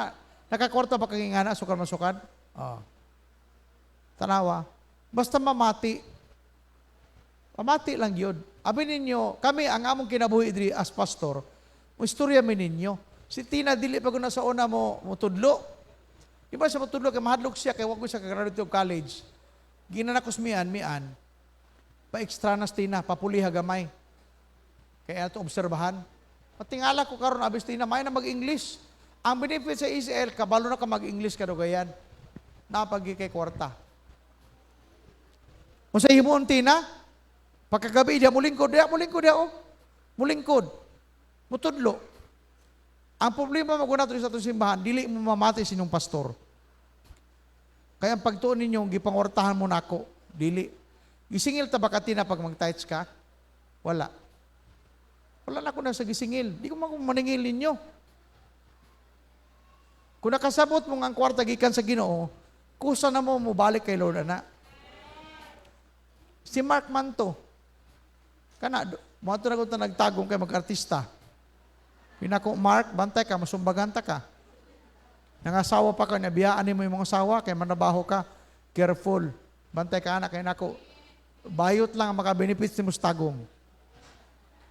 nakakwarta pa kagingana, sukad mo sukad? Tanawa. Basta mamati. Mamati lang yun. Abi ninyo, kami, ang among kinabuhi diri as pastor, mo istorya mi ninyo. Si Tina, dili pa ko na sa una mo tudlo. Iba siya matudlo, kay mahadlok siya, kay wag ko siya kagraduate of college. Ginanakos mian, pa-extra na Tina, papuliha gamay. Kaya ito obserbahan. Patingala ko karon abis Tina, may na mag-English. Ang benefit sa ECL, kabalo na ka mag-English kadugayan. Napagi kay kwarta. Kung sa himon Tina, pagkagabi, mulingkod dia, mulingkod. Mutudlo. Ang problema maguna to sa itong simbahan, dili mo mamati sinong pastor. Kaya ang pagtuon ninyo, gipangortahan mo na ako, dili. Gisingil ta ba katina pag mag-tights ka? Wala. Wala na ako na sa gisingil. Di ko maningil ninyo. Kung nakasabot mo ang kwarta gikan sa Ginoo, kusa na mo balik kay Lord na. Si Mark Manto, mga na ko nagtagong kay mag-artista. Pinako, Mark, bantay ka, masumbaganta ka. Nangasawa pa ka, nabiyaan mo yung mga asawa, kaya manabaho ka, careful. Bantay ka, anak, kaya nako, bayot lang ang makabenefits ni Mustagong.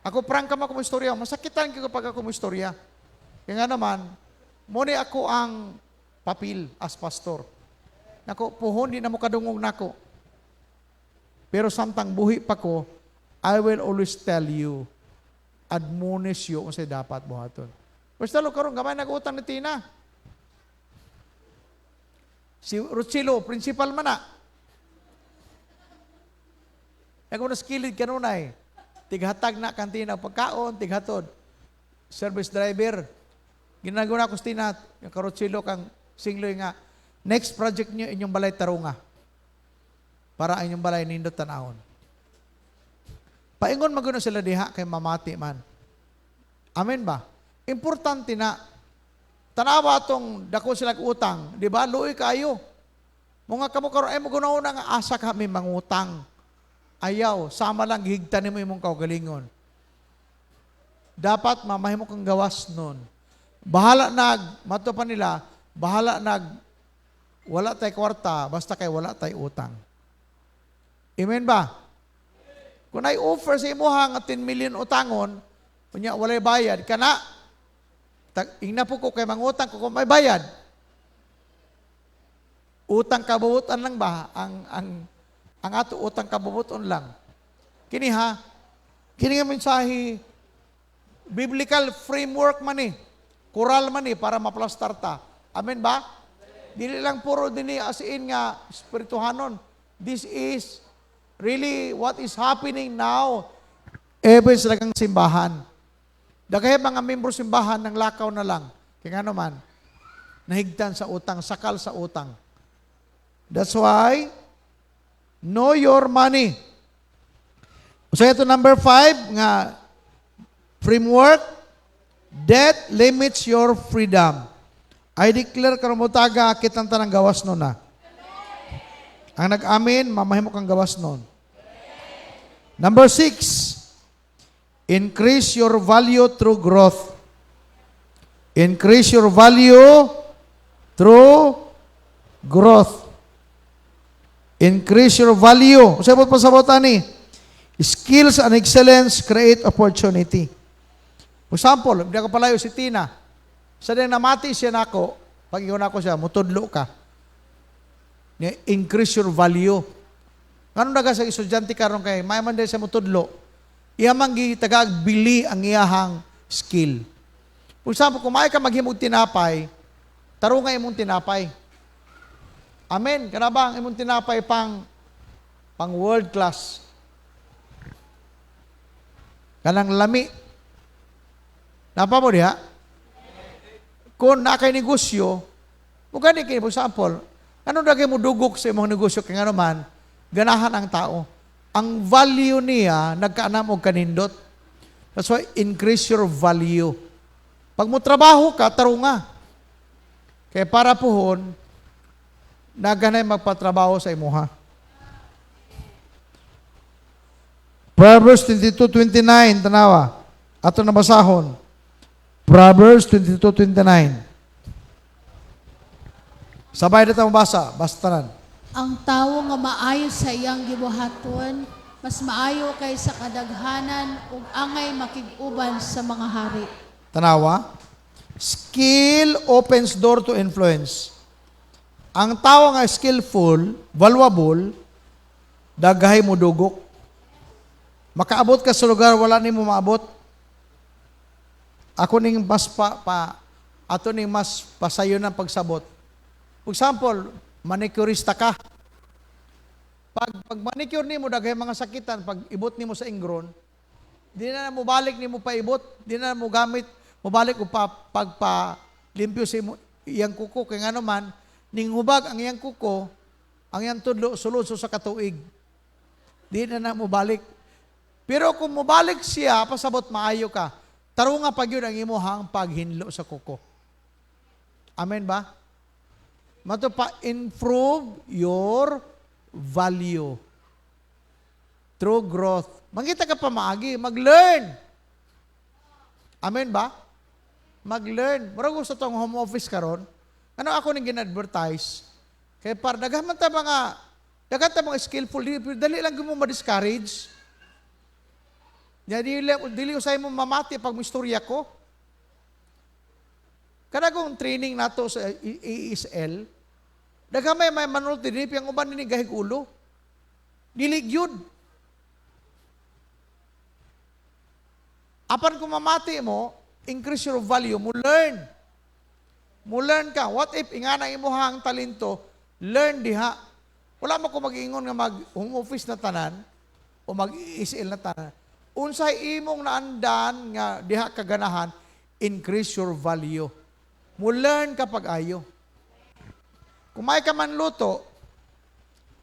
Ako, prank ka mo akong istorya. Masakitan ko pag akong istorya. Kaya nga naman, muna ako ang papil as pastor. Nako, puhon, di na mo kadungog nako. Pero samtang buhi pa ko, I will always tell you, admonish you kung sa'yo dapat buhaton. Basta lo karon gamay nag-utang ni Tina. Si Ruchilo, principal man na. Ako na skilled kanunay. Tighatag na kantina pagkaon, tighatod. Service driver. Ginagawa ko Tina, yung karuchilo kang singloy nga. Next project niyo inyong balay tarunga. Para inyong balay nindot tanahon. Paingon maguno sila diha kay mamati man. Amen ba? Importante na tanawa atong dako sila utang, di ba? Luoy kayo. Mga kamo karon ay magunaw na nga asa kami mangutang. Ayaw, sama lang higtanin mo imong kaugalingon. Dapat mamahimo kang gawas nun. Bahala mato pa nila, bahala wala tay kwarta, basta kay wala tay utang. Amen ba? Kung ay-offer sa imuha nga 10 million utangon, kunya walay bayad, kana, ingna po ko kay mangutang ko kung may bayad. Utang kabubutan lang ba? Ang ato utang kabubuton lang. Kini ha, kini nga mensahe, biblical framework man eh, kural man eh, para maplastar ta. Amen ba? Dili lang puro din as in nga spirituhanon. This is really what is happening now even sa lagang simbahan. Daghay mga membro simbahan ng lakaw na lang. Kaya nga naman, nahigtan sa utang, sakal sa utang. That's why, know your money. So ito number 5, nga framework, debt limits your freedom. I declare karamutaga kitang tanang gawas no na. Ang nag-amin, mamahimo kang gawas nun. Number 6, increase your value through growth. Increase your value through growth. Increase your value. Sabot pa sabotan ni. Skills and excellence create opportunity. For example, hindi ako palayo si Tina. Sa din namati siya nako, pag iyon ako siya, mutudlo ka. Increase your value. Ngano daga sa estudyante karon kay may man sa mutudlo, iyamang gitagagbili ang iyahang skill. For example, kung may ka maghimog tinapay, tarungay imong tinapay. Amen. Kana ba ang imong tinapay pang world class? Kanang lami. Napa mo diha? Kung nakay negosyo, kung gani kay for example, ano dagay mo dugok sa imong negosyo kay nga naman, ganahan ang tao. Ang value niya, nagkaanam og kanindot. That's why, increase your value. Pag mo trabaho ka, tarunga. Kaya para puhon, naganay magpatrabaho sa imuha. Proverbs 22:29, tanawa. Ato na basahon. Proverbs 22:29. Sabay na tayo mabasa, bastaran. Ang tao nga maayo sa iyang gibuhaton, mas maayo kay sa kadaghanan ug angay makig-uban sa mga hari. Tanawa, skill opens door to influence. Ang tao nga skillful, valuable, daghay mo dugok. Makaabot ka sa lugar, wala ni mo maabot. Ako ning mas ato ning mas pasayo ng pagsabot. For example, manicurista ka. Pag manicure nimo daghay mga sakitan, pag ibot nimo sa ingron, di na mo balik nimo paibot, di na mo gamit mubalik ko pa pagpa-limpyo sa iyang kuko. Kaya nga naman, ning hubag ang iyang kuko, ang iyang tudlo, sulod sa katuig. Di na mubalik. Pero kung mubalik siya, pasabot maayo ka, tarunga pag yun ang imuhang paghinlo sa kuko. Amen ba? Mato pa, improve your value through growth. Mangita ka pa maagi, mag-learn. Amen ba? Mag-learn. Mura gusto tong home office karon. Ano ako nang gin-advertise? Kaya para daghan ta mga skillful, dali lang mo ma-discourage. Dili usay mo mamati pag mistorya ko. Kada kong training nato sa ESL, daghan may manunod din, yung uban ni gahig ulo. Dili gyud. Apan kung mamati mo, increase your value, mo learn. Mo learn ka. What if ingana imuhang talento, learn diha. Wala mo ko mag-ingon nga mag-home office na tanan o mag-ESL na tanan. Unsay imong naandan nga diha kaganahan, increase your value. Mo learn ka pag-ayo. Kung may ka man luto,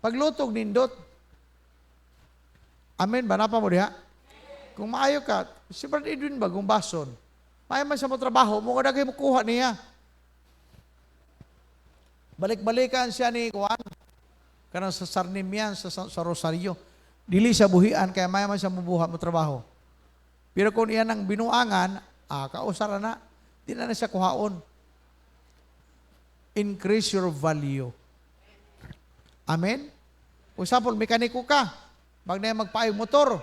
paglutog nindot. Amen ba? Napa mo diha? Kung maayo ka, si Brad Edwin bagong bason. Maayo man sa mo trabaho, mo kadagay mo kuha niya. Balik-balikan siya ni Juan. Kanang sa Sarnimian, sa Rosario. Dili sa buhian, kaya maayo man siya mabuhat mo trabaho. Pero kung iyan ang binuangan, kausara na, di na siya kuhaon. Increase your value. Amen? Kung example, mekaniko ka, pag na magpaayong motor,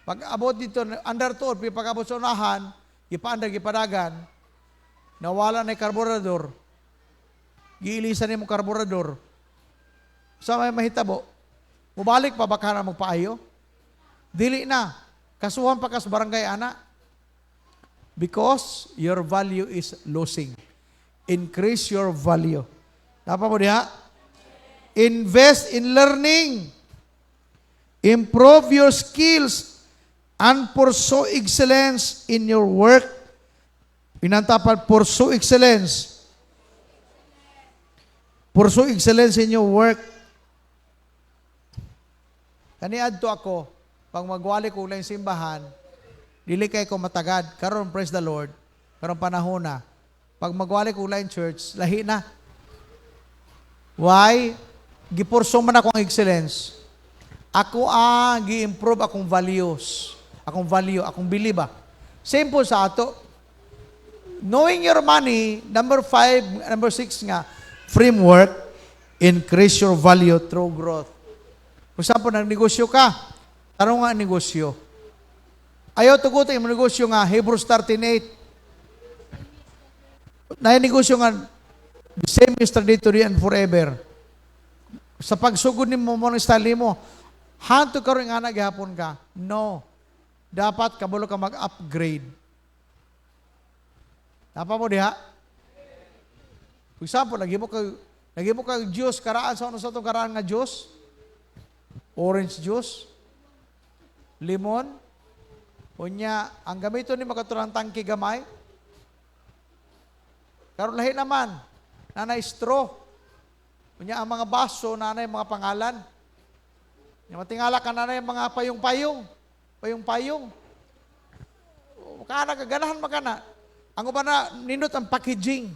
pag abot dito, under tour, pag abot sa unahan, ipaandar, ipadagan, nawala na yung karburador, giilisan niyo mong karburador, sa may mahitabo, mubalik pa baka na magpaayo? Dili na. Kasuhan pa ka sa barangay ana. Because your value is losing. Increase your value. Napa mo diha? Invest in learning. Improve your skills and pursue excellence in your work. Pinantapan, pursue excellence. Pursue excellence in your work. Kaniadto ako, pag magwali ko lang simbahan, dili kay ko matagad. Karon praise the Lord. Karon panahon na. Pag magwali ko lang church, lahi na. Why? Gipurso man akong excellence. Ako gi-improve akong values. Akong value, akong believe. Simple sa ato. Knowing your money, number 5, number 6 nga, framework, increase your value through growth. Kung saan po nagnegosyo ka, tanong nga ang negosyo. Ayaw tugutin yung negosyo nga, Hebrews 13:8. Negosyo nga, the same yesterday, today, and forever. Sa pagsugod ni mo ng style mo, hanto ka rin nga naghapon ka. No. Dapat kabulo ka mag-upgrade. Napa mo diha? For example, lagi mo ka juice, karaan sa itong karaan nga juice. Orange juice, limon, unya, ang gamito ni makatulang tangki gamay. Karon lahi naman, nanay straw. Unya, ang mga baso, nanay mga pangalan. Yung matingala ka nanay mga payong-payong. Payong-payong. Makana, kaganahan makana. Ang uba na, nindot ang packaging.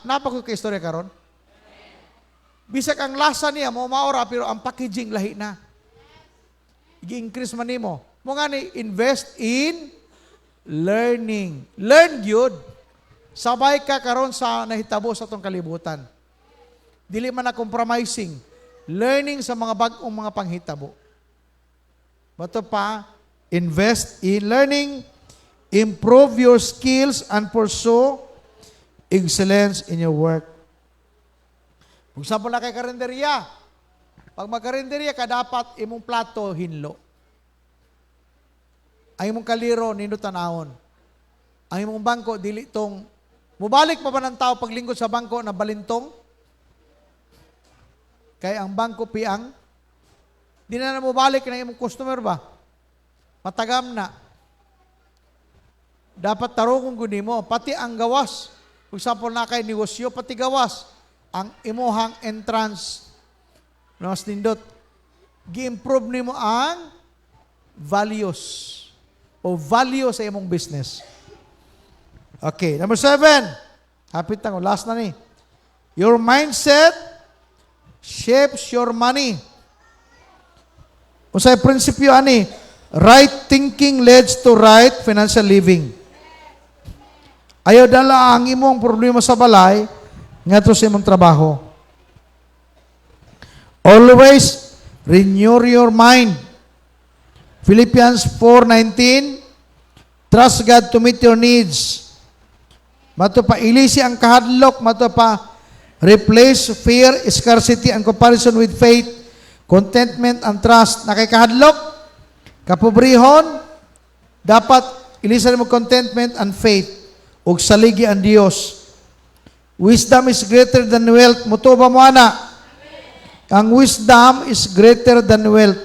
Napako ka istorya karon. Bisag ang lasa niya, mo maora, pero ang packaging lahi na. I-increase man nimo. Mo nga ni, invest in learning. Learn yun. Sabay ka karon sa nahitabo sa itong kalibutan. Dili man na compromising. Learning sa mga bagong mga panghitabo. Bato pa, invest in learning, improve your skills, and pursue excellence in your work. Kung saan po na kay karinderya, pag magkarinderya ka, dapat imong plato hinlo. Ang imong kaliro, nindot tanahon. Ang imong bangko, dili tong, mubalik pa ba ng tao paglingkod sa bangko na balintong? Kaya ang bangko piang, di na mubalik na imong customer ba? Matagam na. dapat tarungon guni mo, pati ang gawas. For example, na kay negosyo, pati gawas. Ang imuhang entrance, mas nindot, gi-improve nimo ang values o value sa imong business. Okay, number 7. Hapit na ko, last na ni. Your mindset shapes your money. Usay prinsipyo ani, right thinking leads to right financial living. Ayaw dala ang imong problema sa balay ngadto sa imong trabaho. Always renew your mind. Philippians 4:19, trust God to meet your needs. Mato pa ilisi ang kahadlok, mato pa replace fear, scarcity, and comparison with faith, contentment, and trust. Na kay kahadlok, kapobrehon, dapat ilisan mo contentment and faith, ug saligi ang Dios. Wisdom is greater than wealth. Mutuba mo ana. Ang wisdom is greater than wealth.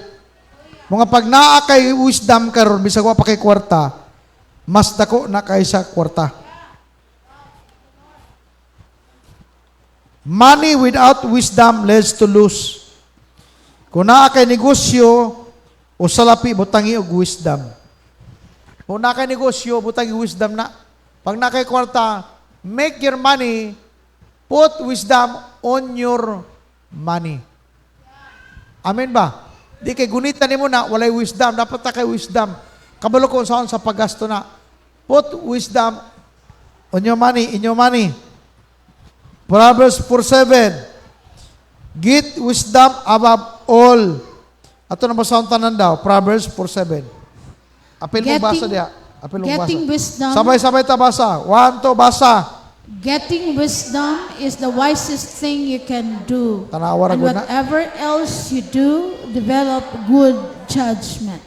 Mga pag naa kay wisdom karon bisag wa pa kay kwarta, mas dako na kaysa kwarta. Money without wisdom leads to lose. Kung naa kay negosyo o salapi, butangi og wisdom. Kung naa kay negosyo, butangi wisdom na. Pag naa kay kwarta, make your money, put wisdom on your money. Amen ba? Di kay gunitan nimo na walay wisdom, dapat ta kay wisdom. Kabalo ko sa paggasto na. Put wisdom on your money, in your money. Proverbs 4:7. Get wisdom above all. Ato na basahon tanan daw, Proverbs 4:7. Apil mong basa diha. Apil mong basa. Getting wisdom. Sabay-sabay ta basa. 1, 2, basa. Getting wisdom is the wisest thing you can do. Tanawa ra And gud na. whatever else you do, develop good judgment.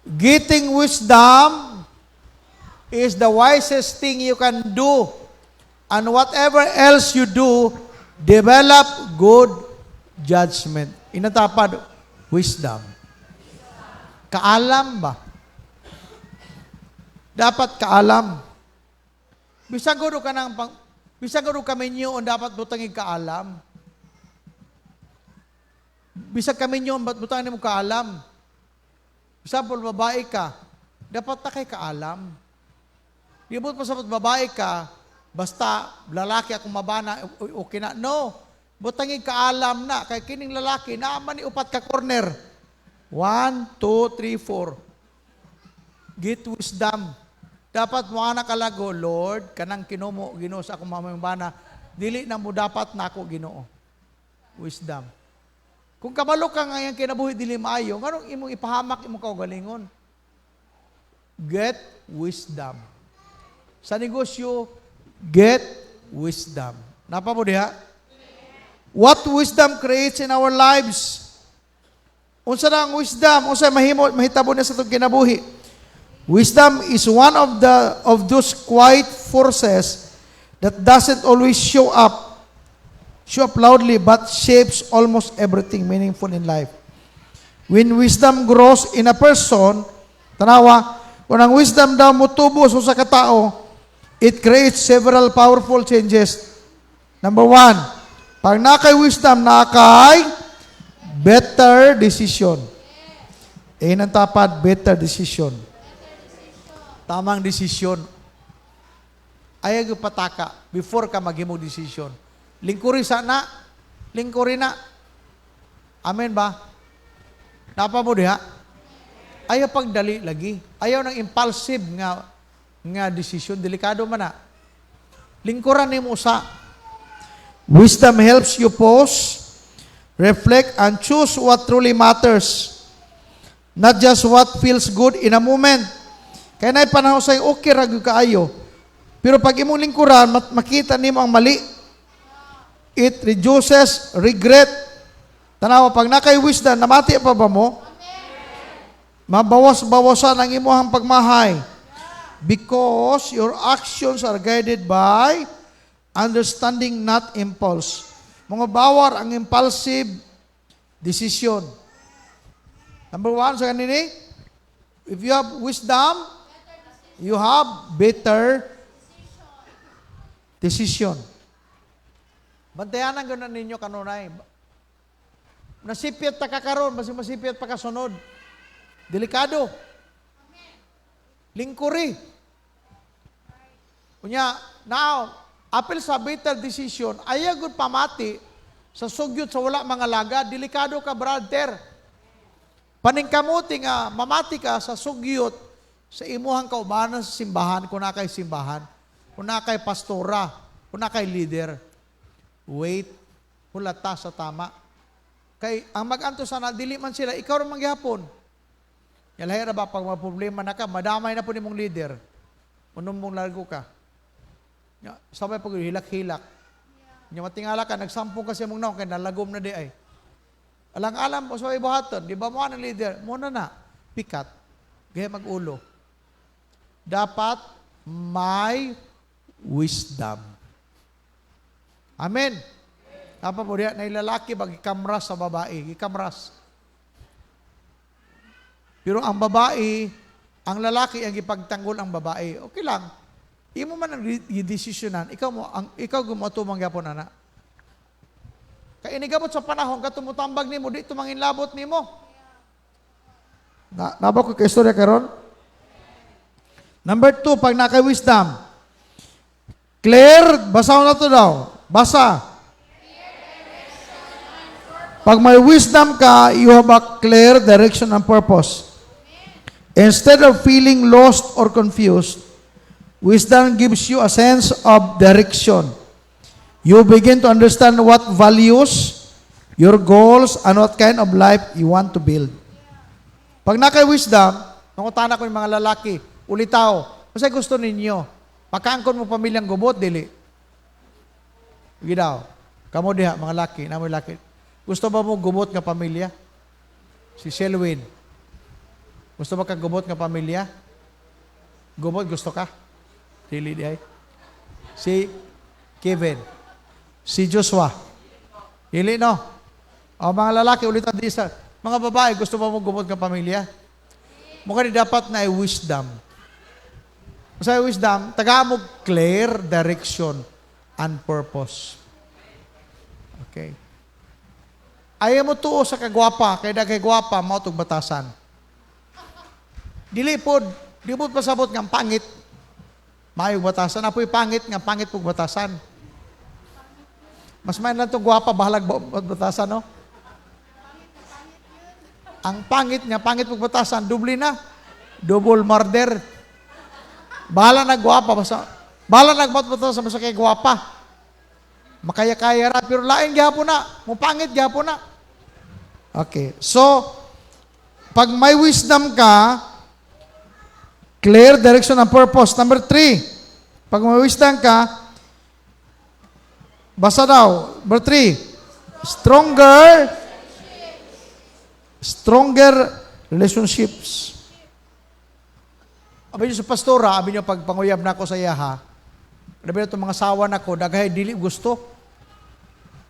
Getting wisdom is the wisest thing you can do. And whatever else you do, develop good judgment. Inatapad, wisdom. Kaalam ba? Dapat kaalam. Bisag guro ka ng bisag guro kami niyo on dapat butangig kaalam. Bisag kami niyo butangin mo kaalam. Example, babae ka, dapat ta kay kaalam. Di mo pa sa babae ka, basta lalaki akong mabana, okay na. No, butangig kaalam na, kay kining lalaki, naaman ni upat ka corner. 1, 2, 3, 4. Get wisdom. Dapat mo anak kalago, Lord, kanang kinumo, Ginoo sa akong mamambana, dili na mo dapat nako Ginoo. Wisdom. Kung kabalo ka ngayang kinabuhi dili maayo, nganong imong ipahamak imong kaugalingon? Get wisdom. Sa negosyo, get wisdom. Napa mo diha? What wisdom creates in our lives? Unsa na ang wisdom? Unsa mahitabo na sa itong kinabuhi? Wisdom is one of those quiet forces that doesn't always show up loudly, but shapes almost everything meaningful in life. When wisdom grows in a person, tanawa, kung ang wisdom daw mutubo sa katao, it creates several powerful changes. Number 1, pag nakay wisdom, nakay better decision. Ang tapad, better decision. Tamang desisyon. Ayaw pataka before ka maghimo desisyon. Lingkuri sana, lingkuri na. Amen ba? Napa mo diha? Ayaw pagdali lagi. Ayaw ng impulsive nga desisyon. Delikado man na. Lingkuran ni mo sa. Wisdom helps you pause, reflect, and choose what truly matters. Not just what feels good in a moment. Kaya na'y panahon sa'yo, okay rag kaayo. Pero pag imong lingkuran, makita nimo ang mali. It reduces regret. Tanawa, pag nakay wisdom, namati pa ba mo? Mabawas-bawasan ang imuhang pagmahay. Because your actions are guided by understanding, not impulse. Mga bawar ang impulsive decision. Number 1, sa kanini, if you have wisdom, You have better decision. Bantayan ang gano'n ninyo kanunay. Nasipyat ta kakaroon, masipyat pa kasunod. Delikado. Lingkuri. Unya, now, apil sa better decision, ayagod pamati sa sugyot sa wala mga laga, delikado ka, brother. Paningkamuti nga, mamati ka sa sugyot sa imuhang kaubanan sa simbahan, kung na kay simbahan, kung na kay pastora, kung na kay leader. Wait, hulata sa tama. Kay, ang mag-anto sana, dili man sila, ikaw rin mangyapon. Yalahira ba, pag may problema na ka, madamay na po ni mong leader. Unong mong largo ka. Sabay pag hilak-hilak. Nya matingala ka, nagsampung kasi mong naong, kaya nalagom na di ay. Alang-alam mo sa ibuhaton, di ba mo ang leader? Muna na, pikat. Gaya mag-ulo. Dapat may wisdom. Amen. Dapat po diya, na ilalaki bag ikamras sa babae. Ikamras. Pero ang babae, ang lalaki ang ipagtanggol ang babae. Okay lang. Imo man ang i-desisyonan, ikaw gumato mangyapon ana. Kaya inigamot sa panahon, katumutambag nimo, di tumanginlabot nimo. Naba ko kaistorya karon? Number 2, pag naka-wisdom. Clear, basaw na to daw. Basa. Pag may wisdom ka, you have a clear direction and purpose. Instead of feeling lost or confused, wisdom gives you a sense of direction. You begin to understand what values, your goals, and what kind of life you want to build. Pag naka-wisdom, nangutana ko yung mga lalaki, ulitaw, kasi gusto ninyo, pagkaangkon mo pamilyang gubot, dili. Gidaw, kamo diha, mga laki, namoy laki. Gusto ba mo gubot nga pamilya? Si Selwyn. Gusto ba kang gubot nga pamilya? Gubot, gusto ka? Dili di ay. Si Kevin. Si Joshua. Dili no? O mga lalaki, ulitan di isa. Mga babae, gusto ba mo gubot nga pamilya? Mukha ni dapat na wisdom. Sa wisdom, taga mo clear direction and purpose. Okay. Ayaw mo tuo sa kagwapa, kaya kay gwapa, mautog batasan. Dili po pasabot ng pangit, mayog batasan. Apoy pangit nga pangit pug batasan. Mas may lang itong gwapa, bahalag batasan, no? Ang pangit nga pangit pug batasan, dubli na. Double murder. Bahala na gwapa, bahala na batasan, basta kay gwapa. Makaya-kaya ra, pero lain gyapon na. Mo pangit gyapon na. Okay. So, pag may wisdom ka, clear direction and purpose. Number 3, pag may wisdom ka, basa daw. Number 3, stronger relationships. Abi nyo sa pastora, abi nyo pag panguyab na ako sa iyaha, abi nyo itong mga sawa na ko, daghay dili gusto.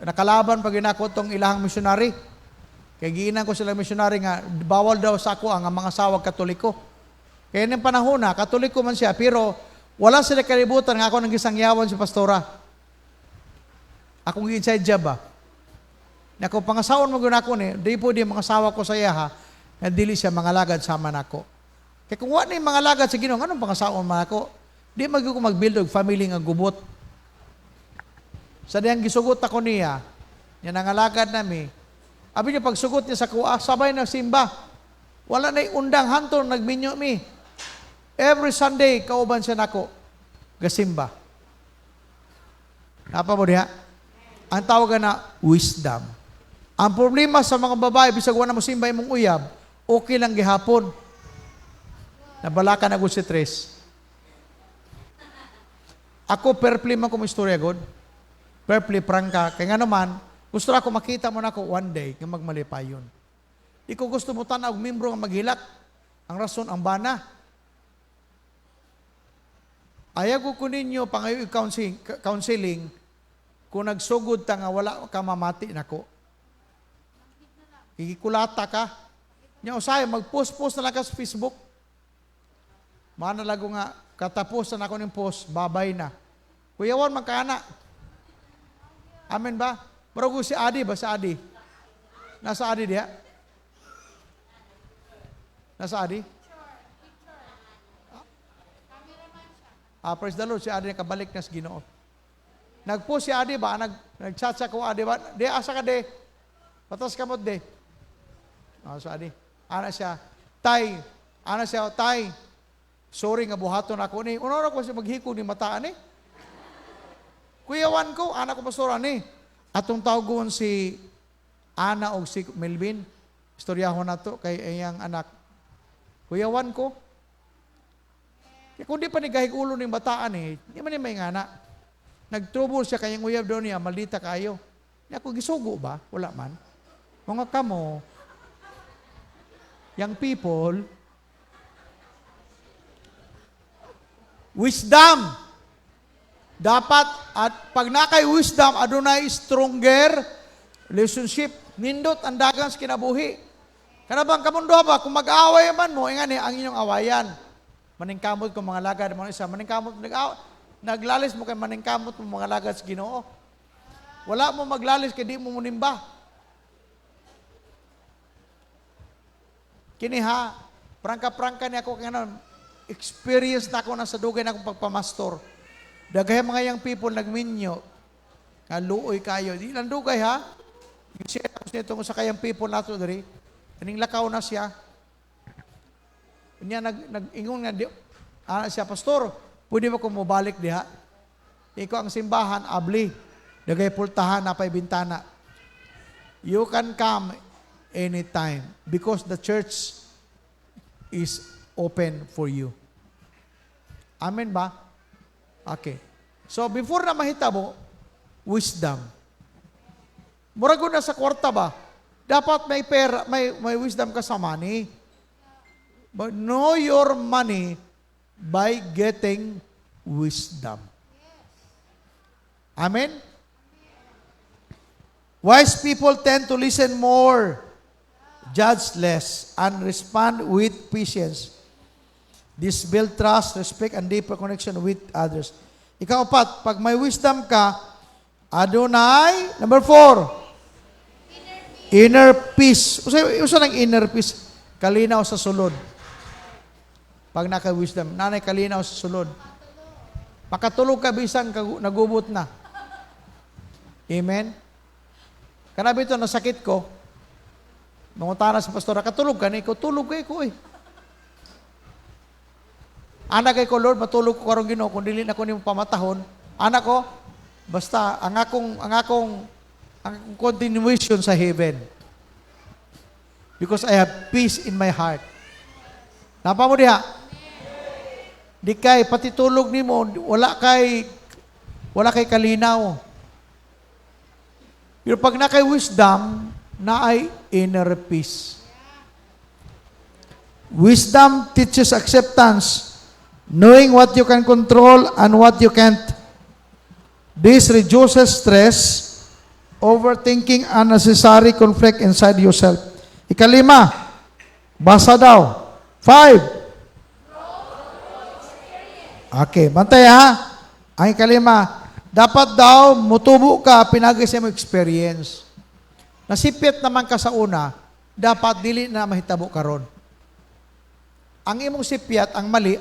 Nakalaban pag inako itong ilahang missionary. Kaya giinan ko silang missionary nga, bawal daw sa ako ang mga sawag katoliko. Kaya ng panahon na, katoliko man siya, pero wala sila kalibutan nga ako nang gisangyawan si pastora. Akong inside job ba? Ako, pangasawon mo guna ko ni, di po di mga sawa ko sa iyaha, na dili siya mga lagad sama na ako. Kaya kung wala yung mga lagad sa Ginoo, anong pangasawon man ako? Di mag-build og family nga gubot. Sa diyang gisugot ako niya, yan ang alagad nami, abi niya pagsugot niya sa kuwa, sabay na simba. Wala na undang hanton, nagminyo mi. Every Sunday, kauban siya nako, gasimba. Napa mo diha? Ang tawagan na wisdom. Ang problema sa mga babae, bisag wala mo simba imong uyab, okay lang gihapon. Nabalakan ako si Tres. Ako, perpli man ko mo istorya, God. Perpli, prangka. Kaya nga naman, gusto ako makita mo na ako one day nga magmalipayon. Di ko gusto mo tanaw, membro nga maghilak. Ang rason, ang bana. Ayaw ko ninyo pangayo counseling kung nagsugod ta nga wala ka mamati nako. Kikikulata ka. Nya usay, mag-post-post na lang ka sa Facebook. Manalago nga, katapusan ako ng post, babay na. Kuyawan, magkana. Amen ba? Pero si Adi ba? Si Adi? Nasa Adi diya? Nasa Adi? Praise the Lord, si Adi nakabalik na sa Ginoo. Nag-post si Adi ba? Nag-chat siya ko, Adi ba? Di, asa ka di? Patas ka mo di. So Adi. Ana siya, Tay. Ana siya, Tay. Sorry nga buhaton ako ni. Unora ko siya maghiko ni mataan ni. Kuyawan ko, anak ko pastora ni. Atong tawgon si Ana o si Melvin. Istoryahon na to kay iyang anak. Kuyawan ko. Kaya kung di pa ni gahig ulo ng bataan di man ni may ngana. Nagtrouble siya kayang uyab doon niya, maldita kayo. Niya ako gisugo ba? Wala man. Mga kamo, young people, wisdom. Dapat, at pag nakay wisdom, adunay stronger relationship. Nindot ang dagang sa kinabuhi. Kanabang kamundo ba, kung mag-away man mo, ang inyong awayan. Maningkamot ko mga lagad mo isa, maningkamot naglalis mo kay maningkamot mo mga lagad sa Ginoo. Wala mo maglalis kay di mo munimba. Kini ha, prangka ni ako kay experience na ako na sa dugay na akong pagpamastor. Daghay mga young people nagminyo, kaluoy kayo. Di lang dugay ha. Share ako nito sa kayang people nato diri. Kaning lakaw na siya. Niya nag-ingon nga siya, pastor, pwede mo kong mabalik diha. Ikaw ang simbahan, abli. Dagay pultahan na pa'y bintana. You can come anytime because the church is open for you. Amen ba? Okay. So, before na mahitabo, wisdom. Murago na sa kwarta ba? Dapat may pera, may wisdom ka sa money. But know your money by getting wisdom. Amen? Wise people tend to listen more, judge less, and respond with patience. This build trust, respect, and deeper connection with others. Ika-4, pag may wisdom ka, adunay, number 4, inner peace. Usa ng inner peace? Kalinaw sa sulod. Pag naka-wisdom, nanay kalinaw sa sulod. Pakatulog ka bisan nagubot na. Amen? Kanabi ito, nasakit ko. Mangutana sa pastora, katulog ka na, ikaw tulog ko eh. Anak kay ko, Lord, matulog ko karong Ginoo kung dili na ko nimo pamatahon. Anak ko, basta ang akong continuation sa heaven. Because I have peace in my heart. Napa mo diha? Di kay pati tulog nimo wala kay kalinaw. Pero pag na kay wisdom, na ay inner peace. Wisdom teaches acceptance, knowing what you can control and what you can't. This reduces stress, overthinking, unnecessary conflict inside yourself. Ikalima, basa daw. 5. Okay, bantay ha. Ang ikalima, dapat daw mutubo ka pinagay sa mo experience. Nasipit naman ka sa una, dapat dili na mahitabo karon. Ang imong sipyat, ang mali,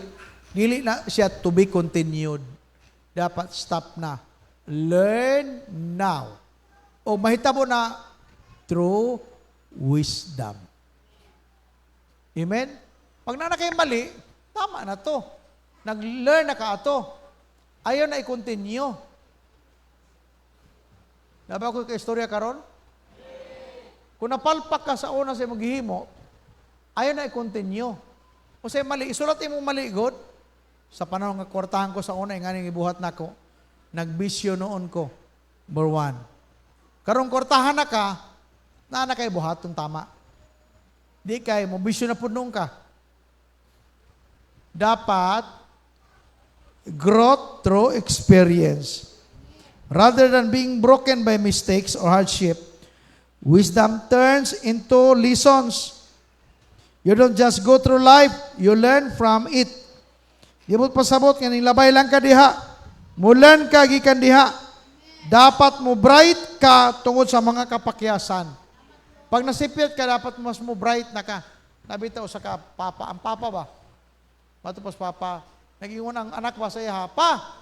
dili na siya to be continued. Dapat stop na. Learn now. O mahitabo na through wisdom. Amen? Pag na kayo mali, tama na to. Nag-learn na ka ato. Ayaw na i-continue. Naba ko ka-istorya karon? Kung napalpak ka sa una sa maghihimo, ayaw na i-continue. O say mali, isulat mo mali, God. Sa panahon nga kwartahan ko sa una, nga nang ibuhat na ko, nagbisyo noon ko. Number 1. Karong kwartahan na ka, na kay buhat yung tama. Di kay, mabisyo na po nung ka. Dapat, growth through experience. Rather than being broken by mistakes or hardship, wisdom turns into lessons. You don't just go through life, you learn from it. Gibot pasabot kaning labay lang ka diha. Mulan ka gikan diha. Dapat mo bright ka tungod sa mga kapakyasan. Pag nasipit ka, dapat mas mo bright na ka. Nabitaw sa ka, papa. Ang papa ba? Matapos papa, nag-ingon ang anak ba sa iya, pa!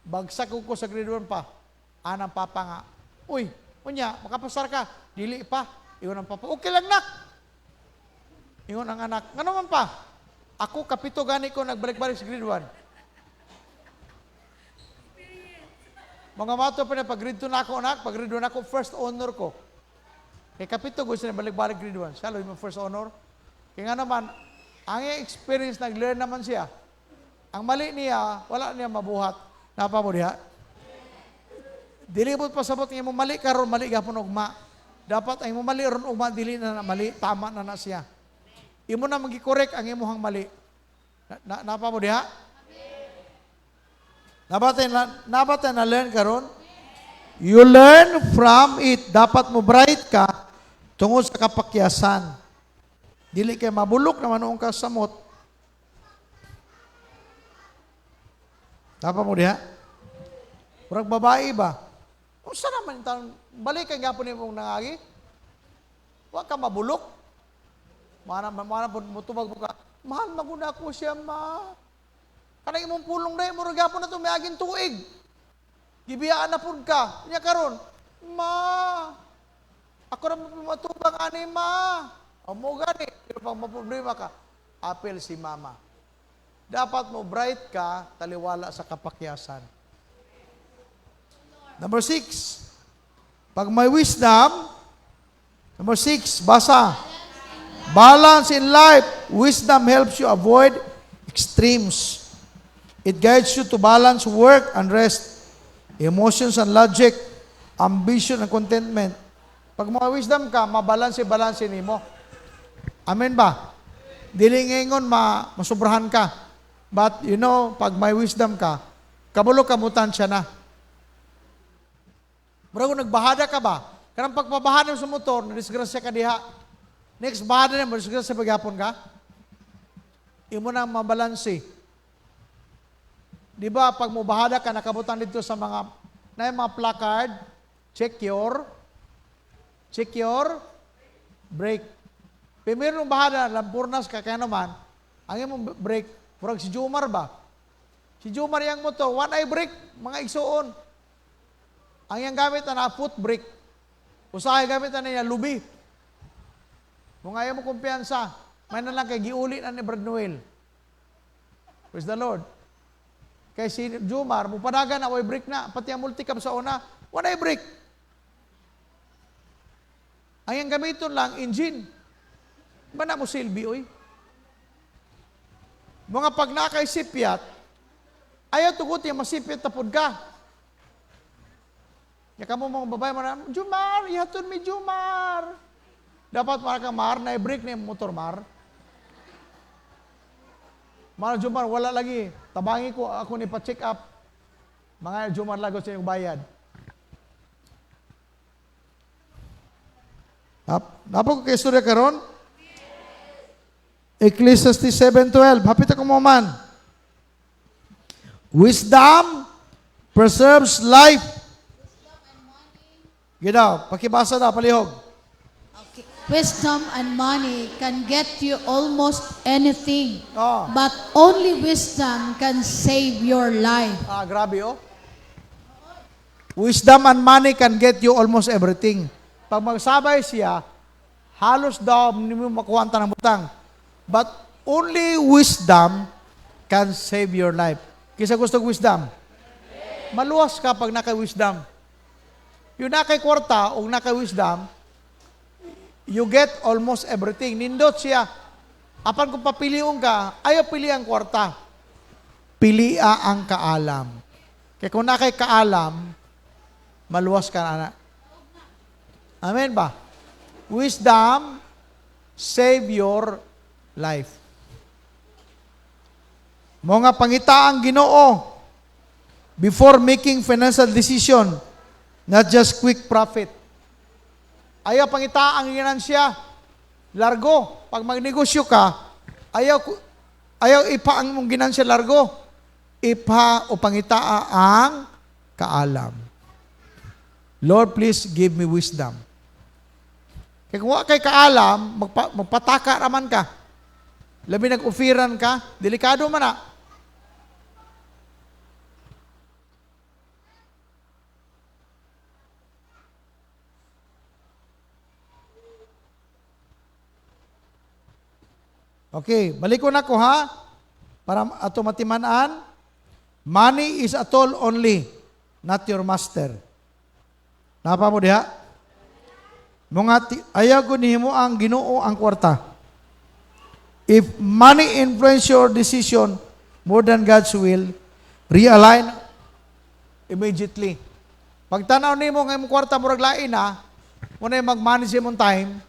Bagsak ko sa grade 1 pa. Anang papa nga, uy, unya, makapasar ka. Dili pa. Ingon ang papa, okay lang nak. Ingon ang anak, nga naman pa? Ako, kapito gani ko, nagbalik-balik sa grade 1. Mga mato pa na, pag grade 2 na ako, anak, pag grade 2 na ako, first honor ko. Kaya kapito gusto na balik-balik grade 1. Siya, yung first honor. Kaya nga naman, ang experience, nag-learn naman siya. Ang mali niya, wala niya mabuhat. Napa mo diha? Dili mo pasabot nga mo mali karon, mali gapon ugma. Dapat ay mo mali ron ugma, dili na mali, tama na siya. Imo na magi-correct ang imuhang mali. Napa mo diha? Nabatan na learn karon? You learn from it. Dapat mo bright ka tungod sa kapakyasan. Dili kay mabulok naman ang kasamot. Napa mo diha? Murag babae ba? Unsa naman tan balik kay gapon imong nangagi? Wa ka mabulok. Mana mutubag mo ka. Mahal maguna ko siya, ma. Kanang imong pulong na mo gapon na to may aging tuig. Gibiyaan na pud ka. Nya karon, ma. Ako ra matubang ani, ma. Amo gani, pero pag maproblema ka, apel si mama. Dapat mo bright ka, taliwala sa kapakyasan. Number 6. Pag may wisdom, number 6, basa. Balance in life. Wisdom helps you avoid extremes. It guides you to balance work and rest, emotions and logic, ambition and contentment. Pag mga wisdom ka, mabalanse nimo. Amen ba? Dili ngayon masubrahan ka. But you know, pag may wisdom ka, kabulo kamutan siya na. Mura kung nagbahada ka ba? Karang pagpabahada sa motor, nadisgrasya ka diha. Next bahada na, nadisgrasya paghapon ka. Imo nang mabalanse. Di ba, pag mubahada ka, nakabutan dito sa mga placard, check your brake. Primero nung bahada, lampurnas ka kaya naman, ang imong brake, murag si Jumar ba? Si Jumar yung motor, one eye brake, mga igsuon. Ang yung gamit na foot brake. Usahay gamit na niya, lubi. Kung ayaw mo kumpiyansa, may na lang kay giuli na ni Brad Noel. Praise the Lord. Kay si Jumar, mupadagan na, way brake na, pati ang multicam sa una, one eye brake. Ang yung gamiton lang, engine. Ba na mo silbi, oy? Mga pag nakay sipyat, ayaw tugot yung masipyat tapod ka. Kaya mo mga babae, Jumar, ihatun mi Jumar. Dapat para kang mar, na i-break na yung motor, mar. Mar, Jumar, wala lagi. Tabangi ko, ako ni pa-check up. Mga Jumar lagos yung bayad. Dapat ko kay istorya karon? Ecclesiastes 7:12. Hapit ako mo man. Wisdom preserves life. Ginaw, pakibasa na, palihog. Okay. Wisdom and money can get you almost anything. Oh. But only wisdom can save your life. Grabe oh. Wisdom and money can get you almost everything. Pag magsabay siya, halos daw hindi mo makuha ang tanang butang. But only wisdom can save your life. Kisa gusto wisdom? Maluwas ka pag naka-wisdom. Yung naka-kwarta o naka-wisdom, you get almost everything. Nindot siya. Apan kung papiliun ka, ayaw pili ang kwarta. Pilia ang kaalam. Kaya kung nakay-kaalam, maluwas ka na. Amen ba? Wisdom, save your life. Mga pangitaang Ginoo, before making financial decision, not just quick profit. Ayaw pangitaang ginansya, largo. Pag magnegosyo ka, ayaw Ayaw ipa ang mong ginansya largo. Ipa o pangitaa ang kaalam. Lord, please give me wisdom. Kaya kung kay kaalam, magpataka raman ka. Labi nag-ufiran ka, delikado man na. Okay, balik ko na ko ha. Para ato matimanaan. Money is a tool only, not your master. Napa mo diha? Ayaw ko nihimo ang Ginoo ang kwarta. If money influence your decision more than God's will, realign immediately. Pag tanaw nimo nga imong kwarta murag lain na, muna mag-manage imong time,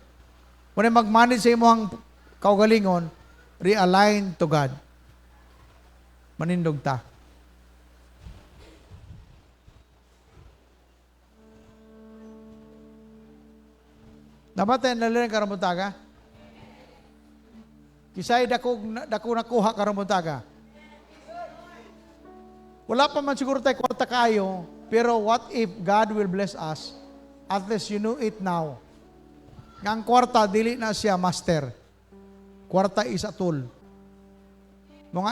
muna mag-manage imong kaugalingon, realign to God. Manindog ta. Dapat tayo nalilang karamutaga? Kisay dako nakuha karamutaga. Wala pa man siguro tayo kwarta kayo, pero what if God will bless us? At least you know it now. Nga ang kwarta, dili na siya master. Kwarta is a tool. Mga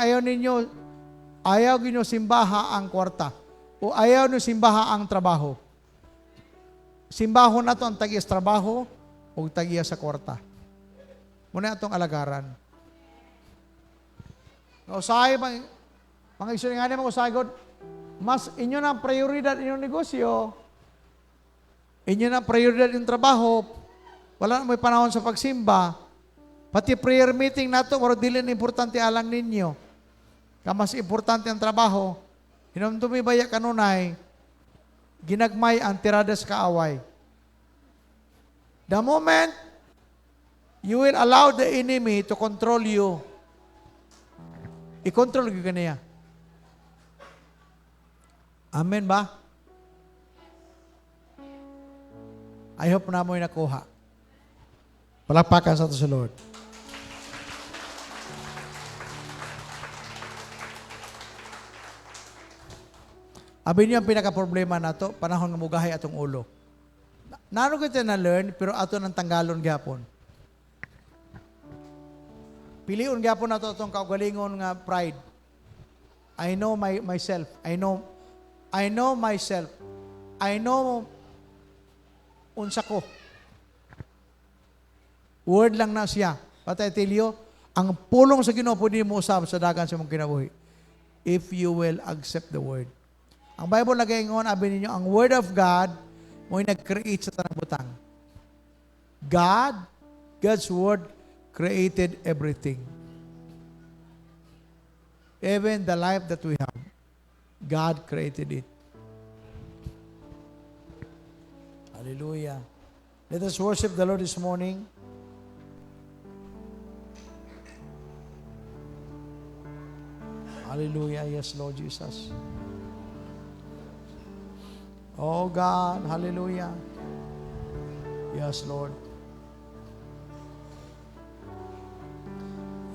ayaw ninyo simbaha ang kwarta. O ayaw ninyo simbaha ang trabaho. Simbaho na to ang tag-iya sa trabaho o tag-iya sa kwarta. Muna itong alagaran. Usahay, mga iso nga naman usahay, God, mas inyo na prioridad inyong negosyo, inyo na prioridad yung trabaho, wala na may panahon sa pagsimba, pati prayer meeting na ito, pero dili na importante alang ninyo. Mas importante ang trabaho, hinumtumibaya kanunay, ginagmay ang tirada sa kaaway. The moment you will allow the enemy to control you, i-control ka niya. Amen ba? I hope na mo'y nakuha. Palakpakan sa ito sa Lord. Abi niyo ang pinaka-problema na to, panahon ng mugahay atong ulo. Nano kita na-learn, pero ato ng tanggalon gapon. Piliun gapon na to itong kaugalingon nga pride. I know myself. I know myself. I know unsa ko. Word lang na siya. Patay tilyo, ang pulong sa Ginoo pwede mo usab sa dagan sa mong kinabuhi. If you will accept the word. Ang Bible nagaingon, abi ninyo, ang word of God mo'y nag-create sa tanang butang. God's word created everything. Even the life that we have, God created it. Hallelujah. Let us worship the Lord this morning. Hallelujah. Yes, Lord Jesus. Oh God, hallelujah. Yes, Lord.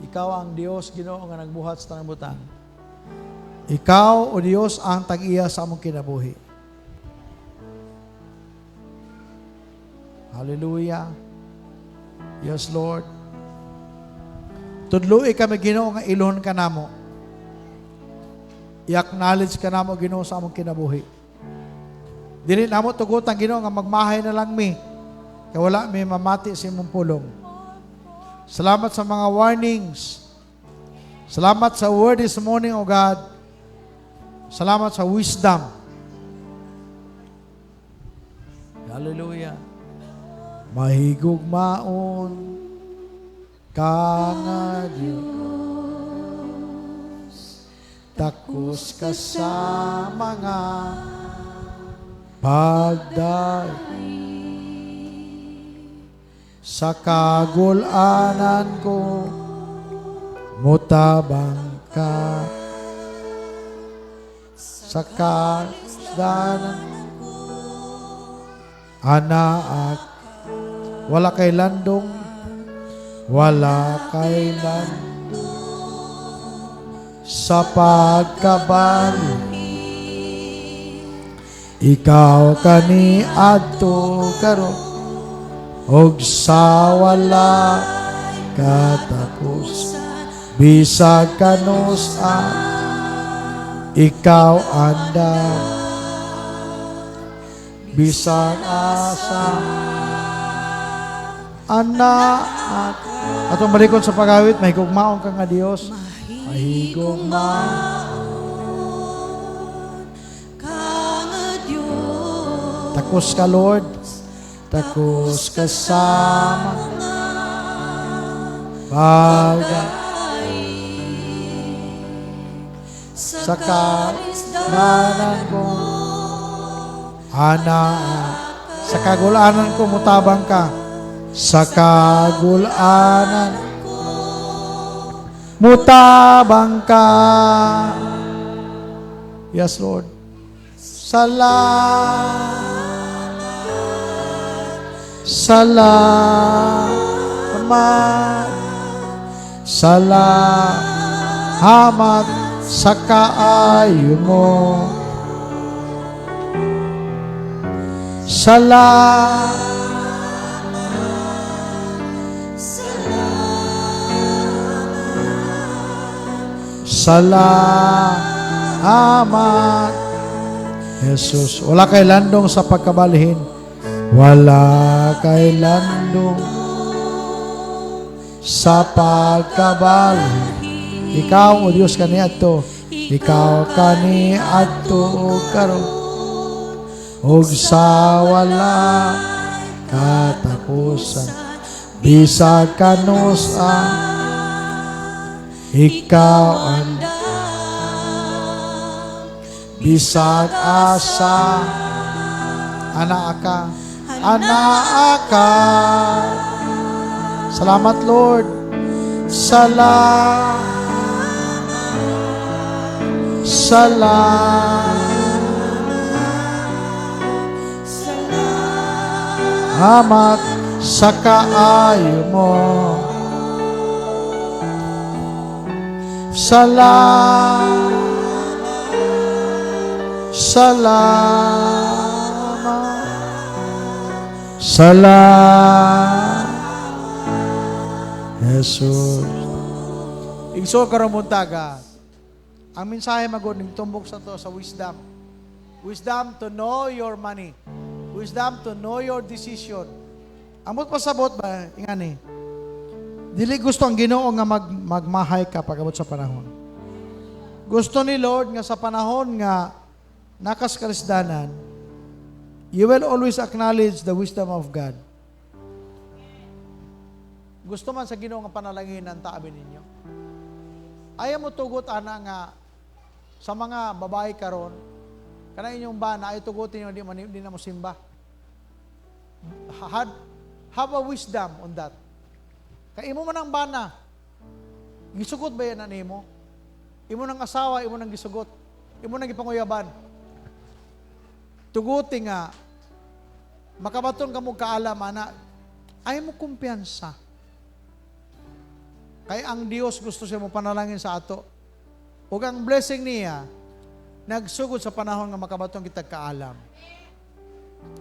Ikaw ang Diyos, Ginoo nga nagbuhat sa tanang butang. Ikaw, o Diyos, ang tag-iya sa among kinabuhi. Hallelujah. Yes, Lord. Tudloi kami, Ginoo, nga ilon ka namo. I-acknowledge ka namo, Ginoo, sa among kinabuhi. Dili namo tugutan, Ginoo, nga magmahay na lang mi. Kaya wala mi mamati sa imong pulong. Salamat sa mga warnings. Salamat sa word this morning, O God. Salamat sa wisdom. Hallelujah. Mahigugmaon ka nga Diyos, takos ka sa mga pagdali. Sa kagulanan ko, mutabang ka. Sa kasdanan ko, anaak. Wala kay landong, wala kay landong. sa pagkabal. Ikaw kani adto karon og sa wala katapos. Bisag kanus ikaw anda. Bisag asa anak. Atong balikon sa pagawit, mahigugmaon ka nga Dios. Mahigugmaon takos ka, Lord. Takos ka sama sa kagulanan ko. Sa kagulanan ko, mutabang ka. Sa kagulanan mutabang ka. Yes, Lord. Salamat sa kaayo mo. Salamat, Jesus. Wala kay landong sa pagkabalhin. Wala kay landong sa pagkabalhin. Ikaw, o Diyos, kani adto. Ikaw kani adto karon. Og sa wala katapusan. Bisag kanus ikaw anda. Bisag asa anak ka. Salamat, Lord. Salamat sa kaayo mo. Salamat, Jesus. Igso karamuntaga. Ang mensahe maguning tumbok sa to sa wisdom. Wisdom to know your money. Wisdom to know your decision. Amot pasabot ba? Ingani. Dili gusto ang Ginoo nga magmahay ka pagabot sa panahon. Gusto ni Lord nga sa panahon nga nakas karisdanan, you will always acknowledge the wisdom of God. Gusto man sa Ginoo nga panalangin ang taabi ninyo. Ayaw mo tugot ana nga sa mga babae karon, kana inyong bana ay tugutin niyo di na mo simba. Have a wisdom on that. Kaya imo man ang bana, gisugot ba yan nimo? Imo nang asawa, imo nang gisugot. Imo nang gipanguyaban. Tuguti nga, makabaton ka mo kaalam, ana, ay mo kumpiyansa. Kaya ang Diyos gusto siya mo panalangin sa ato. Ug ang blessing niya, nagsugod sa panahon nga makabaton kita kaalam.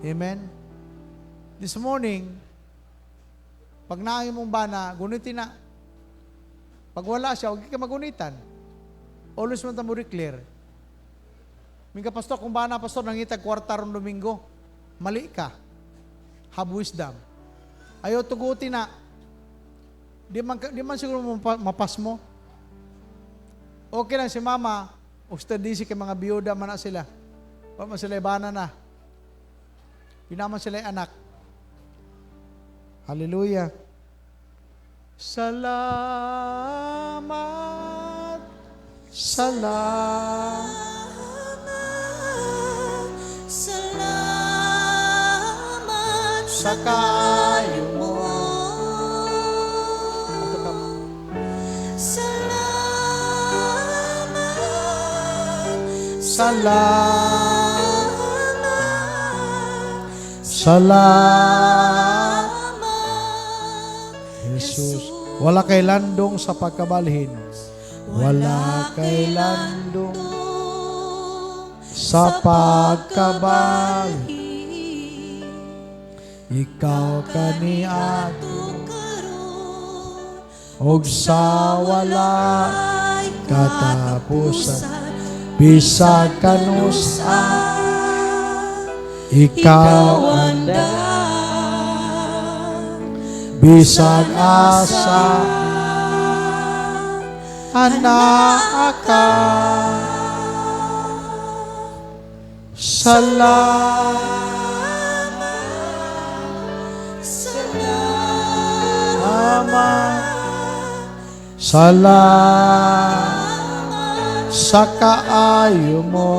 Amen? This morning, pag naay mong bana, gunitin na. Pag wala siya, huwag ka magunitan. Always mo mo clear. Mga pastor, kung bana pastor, nangitag kwarta ron Domingo, mali ka. Have wisdom. Ayaw tugutin na. Di man siguro mapas mo. Okay lang si mama, ustadisi kay mga biyuda man na sila. Huwag man sila ibana na. Pinaman sila anak. Hallelujah. Salamat. Salamat sa kayo mo. Salamat. Jesus. Wala kay landong sa pagkabalhin. wala kailandong sa pagkabali. Ikaw kaniadto og sa wala katapusan, bisag kanusa ikaw andam, bisag asa anak ka. Salamat sa kaayo mo.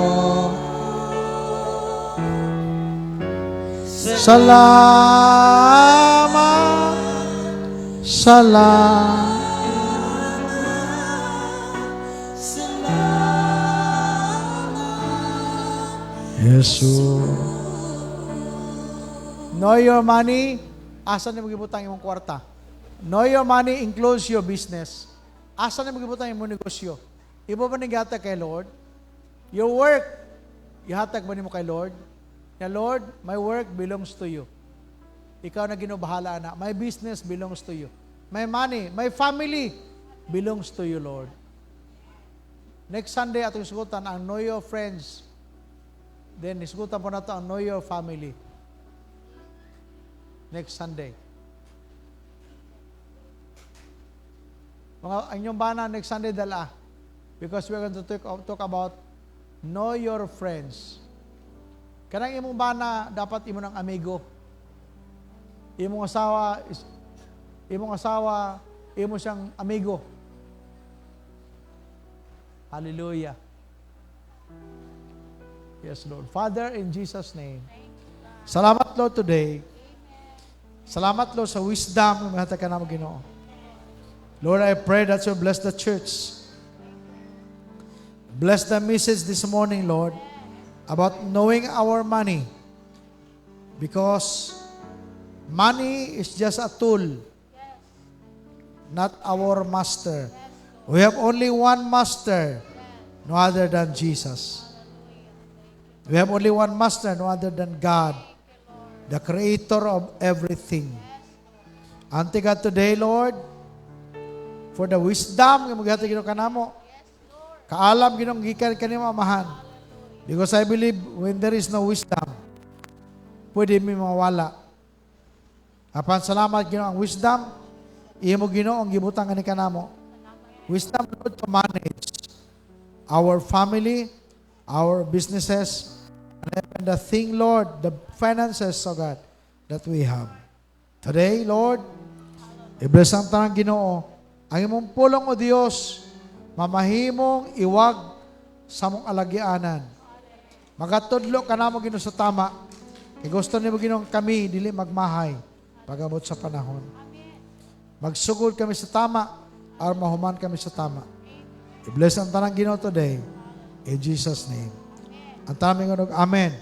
Salamat. Jesus. Know your money. Asa na magibutang imong kwarta? Know your money includes your business. Asa na magibutang imong negosyo? Iba ba naghatag kay Lord? Your work, ihatag ba nimo kay Lord? Na Lord, my work belongs to you. Ikaw na ginubahala na. My business belongs to you. My money, my family belongs to you, Lord. Next Sunday, atong sugutan ang Know Your Friends. Then, isugutan po na ito ang Know Your Family. Next Sunday. Mga inyong bana, next Sunday dala. Because we're going to talk about Know Your Friends. Kanang imong bana, dapat imo ng amigo. Imong asawa, imo siyang amigo. Hallelujah. Yes, Lord. Father, in Jesus' name. Salamat, Lord, today. Salamat, Lord, sa wisdom na mahatag ka namin, Ginoo. Lord, I pray that you bless the church. Bless the message this morning, Lord, about knowing our money. Because money is just a tool, not our master. We have only one master, no other than Jesus. We have only one master, no other than God, the creator of everything. Ante God today, Lord, for the wisdom nga maghatag Ginoo kanamo. Kaalam Ginoo gikan kanimo amahan. Because I believe when there is no wisdom, pwede mi mawala. Apan salamat Ginoo ang wisdom, imo Ginoo ang gibutang kani kanamo. Wisdom, Lord, to manage our family, our businesses, and the thing, Lord, the finances, oh God, that we have. Today, Lord, i-bless ang tanang Ginoo. Ang imong pulong o Dios, mamahimong iwag sa mong alagianan. Magatudlo ka na mo Ginoo sa tama. Kay gusto nimo Ginoo kami dili magmahay pagabot sa panahon. Magsugod kami sa tama, or mahuman kami sa tama. I-bless ang tanang Ginoo today. In Jesus' name. Ang taming Amen.